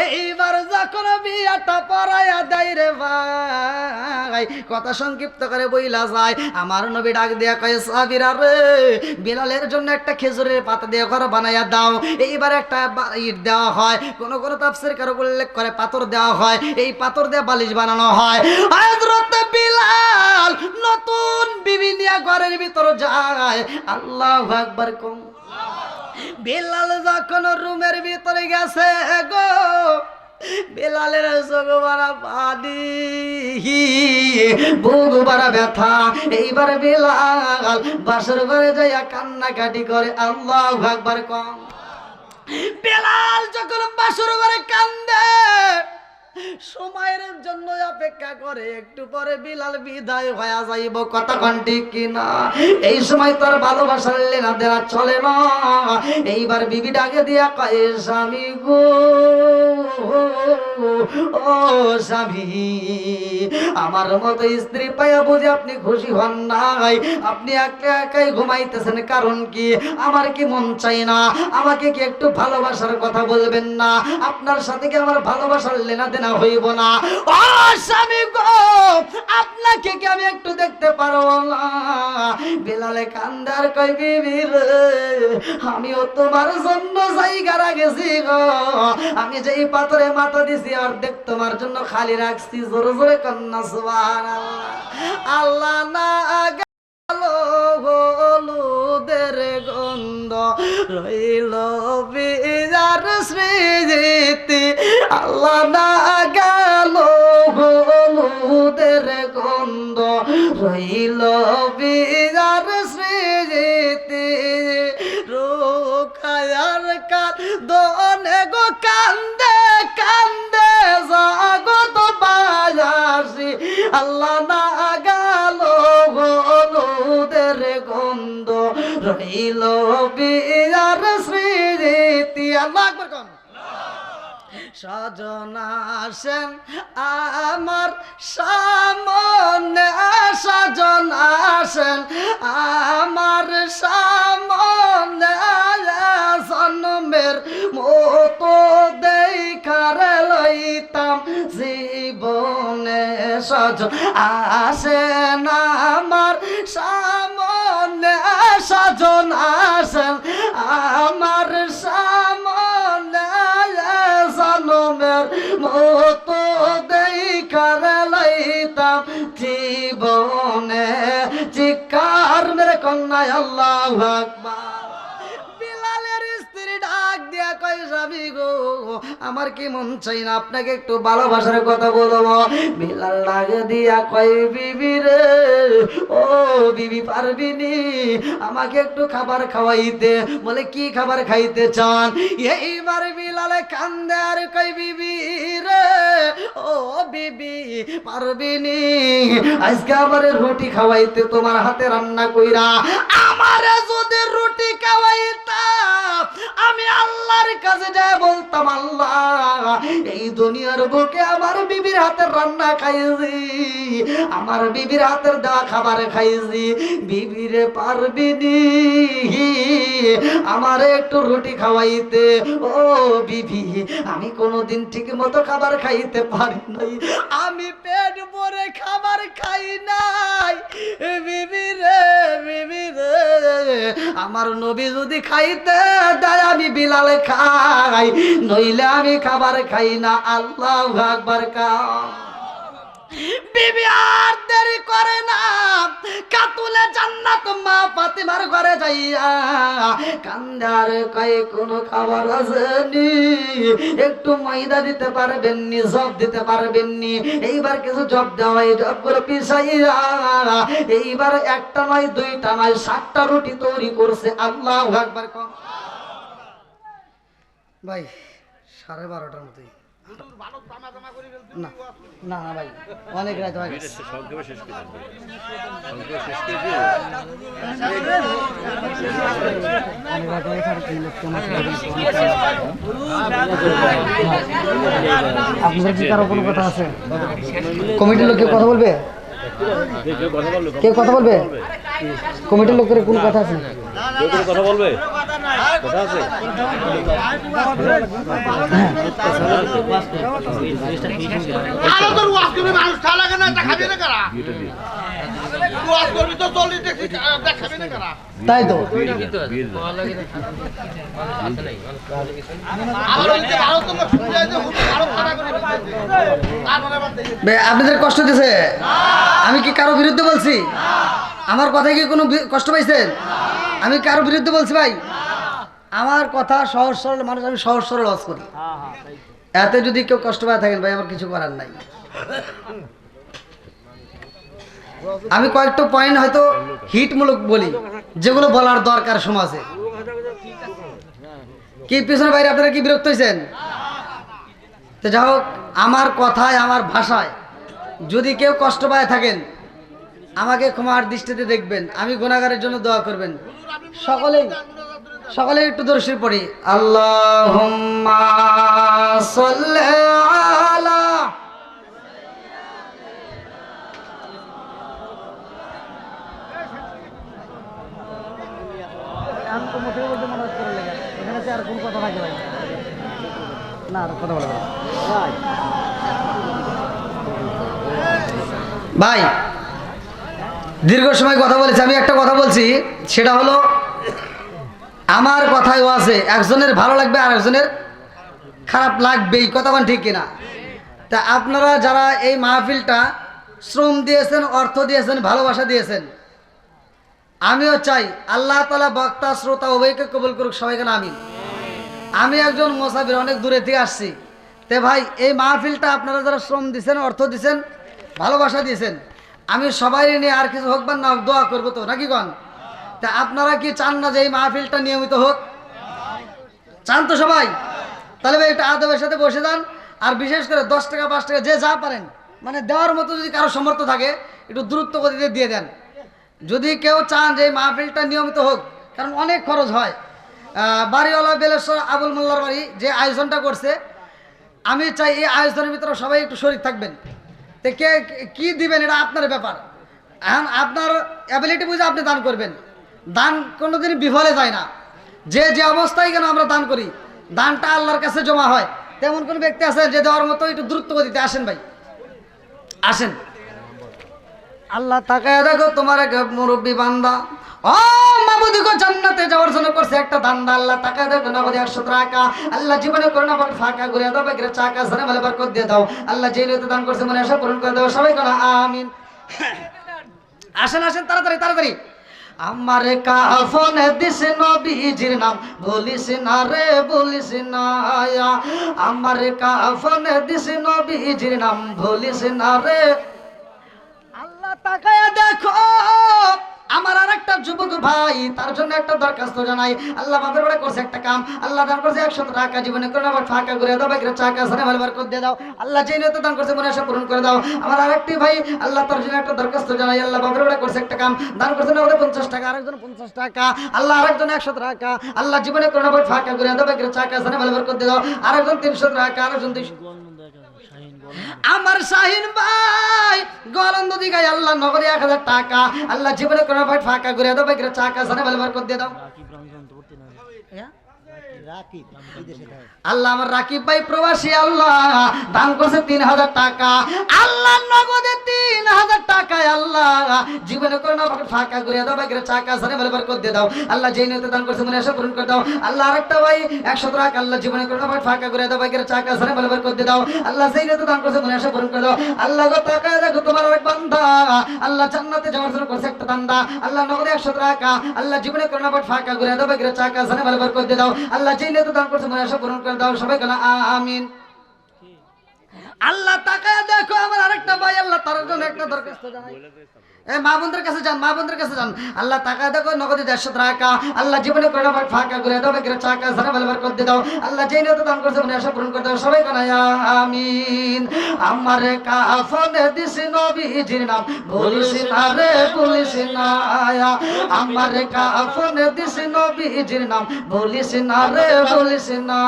এইবার যখন বিয়াটা পড়াইয়া দেয় রে ভাই, কথা সংক্ষিপ্ত করে বইলা যায়, আমার নবী ডাক দিয়া কয় সাহাবীরা রে বিলালের জন্য একটা খেজুরের পাতা দিয়ে ঘর বানাইয়া দাও। এইবার একটা ইট দেওয়া হয়, কোন কোন তাফসীর কারো উল্লেখ করে পাথর দেওয়া হয়, এই পাথর দিয়ে বালিশ বানানো হয়। হযরত বিলাল নতুন বিবি নিয়ে ঘরের ভিতর যায়। আল্লাহু আকবার কম। বিলাল যখন রুমের ভিতরে গেছে গো, বিলালের চোখ ভরা পানি, বুক ভরা ব্যথা। এইবার বিলাল বাসর ঘরে যাইয়া কান্নাকাটি করে। আল্লাহু আকবার কম। বিলাল যখন বাসর ঘরে কান্দে, সময়ের জন্য অপেক্ষা করে, একটু পরে বিলাল বিদায় হয়ে যাইব। কতক্ষণ ঠিক কিনা? এই সময় তোর ভালোবাসার লেনা দেনা চলে না। এইবার বিবি ডাকে দিয়া কয় স্বামী গো, ও স্বামী আমার মতো স্ত্রী পাইয়া বুঝে আপনি খুশি হন নাই? আপনি একা একাই ঘুমাইতেছেন, কারণ কি? আমার কি মন চাই না? আমাকে কি একটু ভালোবাসার কথা বলবেন না? আপনার সাথে কি আমার ভালোবাসার লেনা দেনা হইব না? ও স্বামী গো আপনাকে কি আমি একটু দেখতে পারবো না? বিলালে কান্দার কই বিবি রে আমিও তোমার জন্য জায়গা রাখেছি গো, আমি যেই পাথরে মাথা দিছি অর্ধেক তোমার জন্য খালি রাখছি। জোরে জোরে কন্যা সুবহানাল্লাহ। আল্লাহ না গেল হলুদের গন্ধ রইল বিরার স্মৃতি আল্লাহ না গেল হলুদের গন্ধ রইল বিরার স্মৃতি রোকায়ার কাঁদনে গো কান্দে কান্দে জগৎ বাজাসি আল্লাহ না গেল হলুদের গন্ধ রইল বিরার স্মৃতি আল্লাহ আকবার কোন সজন আসেন আমার সামনে সজন আসেন আমার সামনে জন্মের মতো দেখার লইতাম জীবনে সজন আসেন আমার সামনে সজন আসেন আমার সামনে জন্মের মতো দেখার লইতাম জীবনে চিৎকার মেরে কন্যায় আল্লাহু আকবার বিলালের স্ত্রী ডাক দিয়া কয় স্বামী গো আমার কি মন চাই না আপনাকে একটু ভালোবাসার কথা বলবো বিলাল ডাক দিয়া কয় বিবি রে ও বিবি পারবিনি আমাকে একটু খাবার খাওয়াইতে বলে কি খাবার খাইতে চান এইবার বিলালে কান্দে আর কয় বিবি রে ও বিবি পারবিনি আজকে আমার রুটি খাওয়াইতে তোমার হাতে রান্না কইরা আমার যদি রুটি খাওয়াইতাম আমি আল্লাহর কাছে যায় বলতাম আল্লাহ এই দুনিয়ার বুকে আমার বিবির হাতের রান্না খাইছি আমার বিবির হাতের দেওয়া খাবার খাইছি বিবিরে পারবিনি আমারে একটু রুটি খাওয়াইতে ও বিবি আমি কোনোদিন ঠিক মতো খাবার খাইতে পারি নাই আমি পেট ভরে খাবার খাই নাই বিবি রে আমার নবী যদি খাইতে দেয় আমি বিলালে খাই নইলে আমি খাবার খাই না আল্লাহু আকবার কাম বিবি আর দেরি করে না কাতুলে জান্নাত মা ফাতিমার ঘরে যাইয়া কান্দার কয় কোন খাবার আসেনি একটু ময়দা দিতে পারবেন নি জব দিতে পারবেন নি এইবার কিছু জব দেওয়া এই জবগুলো পিছাইয়া এইবার একটা নয় দুইটা নয় 7টা রুটি তৈরি করছে আল্লাহু আকবার কম ভাই 12:30টার মতোই না না না ভাই অনেক রাত হয়ে গেছে সংক্ষেপে শেষ করে আপনাদের কি কারো কোনো কথা আছে কমিটির লোক কেউ কথা বলবে কেউ কথা বলবে কমিটির লোকের কোন কথা আছে কথা বলবে কথা আছে তাই তো আপনাদের কষ্ট দিছে আমি কি কারো বিরুদ্ধে বলছি আমার কথায় কি কোনো কষ্ট পাইছেন আমি কারো বিরুদ্ধে বলছি ভাই আমার কথা সহজ সরল মানুষ আমি সহজ সরল ওয়াজ করি এতে যদি কেউ কষ্ট পায় থাকেন ভাই আমার কিছু করার নাই আমি কয়েকটা পয়েন্ট হয়তো হিটমূলক বলি যেগুলো বলার দরকার সমাজে কি পিছনে বাইরে আপনারা কি বিরক্ত হয়েছেন তো যাই হোক আমার কথায় আমার ভাষায় যদি কেউ কষ্ট পায় থাকেন আমাকে ক্ষমার দৃষ্টিতে দেখবেন আমি গুনাহগারের জন্য দোয়া করবেন সকলেই একটু দরুদ শরীফ পড়ি আল্লাহুম্মা সাল্লি আলা ভাই দীর্ঘ সময় কথা বলেছি আমি একটা কথা বলছি সেটা হলো আমার কথায় আছে একজনের ভালো লাগবে আর একজনের খারাপ লাগবেই কথা বলেন ঠিক কিনা তা আপনারা যারা এই মাহফিলটা শ্রম দিয়েছেন অর্থ দিয়েছেন ভালোবাসা দিয়েছেন আমিও চাই আল্লাহ তাআলা বক্তা শ্রোতা উভয়কে কবুল করুক, সবাইকে আমিন। আমি একজন মুসাফির, অনেক দূরে থেকে আসছি। তে ভাই, এই মাহফিলটা আপনারা যারা শ্রম দিয়েছেন, অর্থ দিয়েছেন, ভালোবাসা দিয়েছেন, আমি সবাই নিয়ে আর কিছু হোক বা না হোক দোয়া করবো তো, নাকি কন? তা আপনারা কি চান না যে এই মাহফিলটা নিয়মিত হোক? চান তো সবাই? তাহলে ভাই এটা আদবের সাথে বসে যান, আর বিশেষ করে 10 টাকা 5 টাকা যে যা পারেন মানে দেওয়ার মতো যদি কারো সামর্থ্য থাকে একটু দ্রুত গতিতে দিয়ে দেন। যদি কেউ চান যে এই মাহফিলটা নিয়মিত হোক, কারণ অনেক খরচ হয়। বাড়িওয়ালা বেলেশ্বর আবুল মোল্লার বাড়ি যে আয়োজনটা করছে, আমি চাই এই আয়োজনের ভিতরে সবাই একটু শরীর থাকবেন। তো কে কি দিবেন এটা আপনার ব্যাপার। এখন আপনার অ্যাবিলিটি বুঝে আপনি দান করবেন। দান কোনোদিন বিফলে যায় না। যে যে অবস্থায় কেন আমরা দান করি, দানটা আল্লাহর কাছে জমা হয়। তেমন কোন ব্যক্তি আছে যে দেওয়ার মতো একটু দ্রুত গতিতে আসেন ভাই, আসেন। আল্লাহ তাকায় দেখো তোমার এক মুরব্বী বান্দা, ও মাবুদিগো জান্নাতে যাওয়ার জন্য করছে একটা দান্দা। আল্লাহ তাকায় দেখো নগদে 100 টাকা। আল্লাহ জীবনে করোনা পাক ফাঁকা করে দাও, বাকিরা চাকা সারে মালে বরকত দিয়ে দাও। আল্লাহ যে নিয়তে দান করছে মনে আশা পূরণ করে দাও, সবাই কোন আমিন। আসেন আসেন, তাড়াতাড়ি তাড়াতাড়ি। আমার কাফন দিস নবীজির নাম বলিস না রে, বলিস না। আমার কাফন দিস নবীজির নাম বলিস না রে। আল্লাহ তাকায়া দেখো আমার আর একটা যুবক ভাই, তার জন্য একটা দরখাস্ত জানাই। আল্লাহ বাপের বাড়ি করছে একটা কাম, আল্লাহ দান করছে 100 টাকা। জীবনে করে আবার ফাঁকা করে দাও, বাকিরা চাকা সারে ভালো বরকত দিয়ে দাও। আল্লাহ যে নিয়তে দান করছে মনে আশা পূরণ করে দাও। আমার আরেকটি ভাই, আল্লাহ তার জন্য একটা দরখাস্ত জানাই। আল্লাহ বাপের বাড়ি করছে একটা কাম, দান করছে না 50 টাকা, আরেকজন 50 টাকা। আল্লাহ আরেকজন 100 টাকা। আল্লাহ জীবনে করে আবার ফাঁকা করে দাও, বাকিরা চাকা সারে ভালো বরকত দিয়ে দাও। আরেকজন 300 টাকা, আরেকজন 200। আমার শাহিন ভাই গলন্দ দিঘায় আল্লাহ নগদে 1000 টাকা। আল্লাহ জীবনে কোনো ভাই ফাঁকা করে দাও, বাকিরা চাকা সানে ভালো বরকত দিয়ে দাও। আল্লাহ আমার রাকিব ভাই প্রবাসী, আল্লাহ দান করছে 3000 টাকা। আল্লাহ নগদে 3000 টাকায় আল্লাহ জীবনে কোনো ফাঁকা করে দাও, বাকিরা চাকা সানে ভালো বরকত দিয়ে দাও। আল্লাহ যেই নিয়তে দান করছে মনে আশা পূরণ করে দাও। আল্লাহ আরেকটা ভাই 100 টাকা। আল্লাহ জীবনে কোনো ফাঁকা করে দাও, বাকিরা চাকা সানে ভালো বরকত দিয়ে দাও। আল্লাহ যেই নিয়তে দান করছে মনে আশা পূরণ করে দাও। আল্লাহ গো তাকায় দেখো তোমার আরেক বান্দা, আল্লাহ জান্নাতে যাওয়ার জন্য করছে একটা বান্দা। আল্লাহ নগদে 100 টাকা। আল্লাহ জীবনে কোনো ফাঁকা করে দাও, বাকিরা চাকা সানে ভালো বরকত দিয়ে দাও। আল্লাহ যেই নিয়তে দান করছে মনে আশা পূরণ করে দাও, সবাই কেন আমিন। আল্লাহ তাকায় দেখো আমার আরেকটা ভাই, আল্লাহ তার জন্য একটা দরখাস্ত জানাই। মা বোনদের কাছে যান, মা বোনদের কাছে যান। আল্লাহ তাকায় দেখো নগদে 150 টাকা। আল্লাহ জীবনে করে ফাঁকা করে দাও, বাকিরা চাকা সারা ভালো বরকত দিয়ে দাও। আল্লাহ যেই নিয়তে দান করছে মনে আশা পূরণ করে দাও, সবাই কেন আমিন। আমার কাফন দিস নবীজির নাম বলিস না রে, বলিস না। আমার কাফন দিস নবীজির নাম বলিস না রে, বলিস না।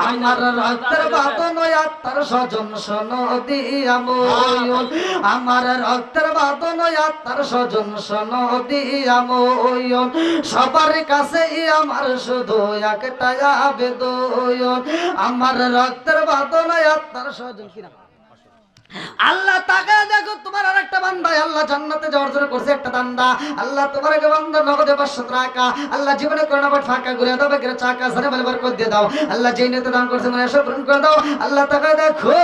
আমার রক্তের বাঁধন আত্মার স্বজন শোনো দিয়া ময়ূর। আমার রক্তের বাঁধন আত্মার স্বজন শোনো দিয়া ময়ূর। সবার কাছে আমার শুধু একটা আবেদন। আমার রক্তের বাঁধন আত্মার স্বজন কিনা। আল্লাহ তাকায় দেখো তোমার আরেকটা বান্দা, আল্লাহ জান্নাতে যাওয়ার জন্য করছে একটা দান্দা। আল্লাহ তোমার এক বান্দা নগদে 500 টাকা। আল্লাহ জীবনে করোনা বাট ফাঁকা করে দাও, বাকিরা চাকা সারে ভালো বরকত দিয়ে দাও। আল্লাহ যেই নিয়তে দান করছে মনে আশা পূরণ করে দাও। আল্লাহ তাকায় দেখো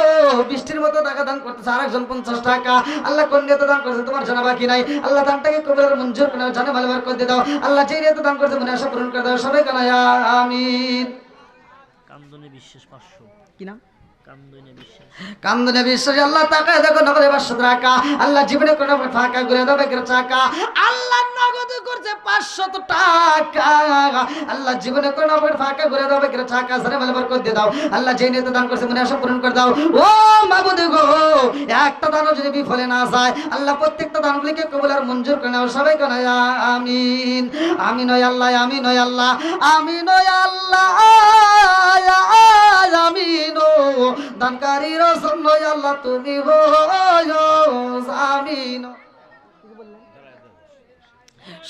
বৃষ্টির মতো টাকা দান করতেছে আরেকজন 50 টাকা। আল্লাহ কোন নিয়তে দান করছে তোমার জানা বাকি নাই। আল্লাহ দানটাকে কবুল মঞ্জুর করে জানে ভালো বরকত দিয়ে দাও। আল্লাহ যেই নিয়তে দান করছে মনে আশা পূরণ করে দাও, সবাই কেন আমিন। কামদুনি বিশ্বাস 500 কি নাম? কামদুনি বিশ্বাস। কান্দনে বিশ্বাসী আল্লাহ তাকায় দেখো নগদে 500 টাকা। আল্লাহ জীবনে কোনো ফাঁকা করে দাও, বাকিরা চাকা। আল্লাহ নগদ করছে 500 টাকা। আল্লাহ জীবনে কোনো ফাঁকা করে দাও, বাকিরা চাকা সারে ভালো বরকত দিয়ে দাও। আল্লাহ যেই নিয়তে দান করছে মনে আশা পূরণ করে দাও। ও মাবুদ গো, একটা দানও যদি বিফলে না যায়, আল্লাহ প্রত্যেকটা দানগুলিকে কবুল আর মঞ্জুর করে নাও, সবাই কেন আমিন। আমিন ওই আল্লাহ, আমিন ওই আল্লাহ, আমিন ওই আল্লাহ, আমিন। দানকারী রসম নয় আল্লাহ তুমি আমিন।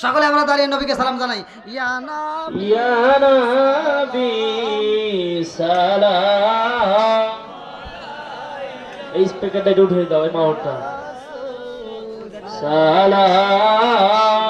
সকলে আমরা দাঁড়িয়ে নবীকে সালাম জানাই। ইয়া নবী ইয়া নবী সালাম। এই স্পিকারটা উঠে দাও, এই মাউটটা সালাম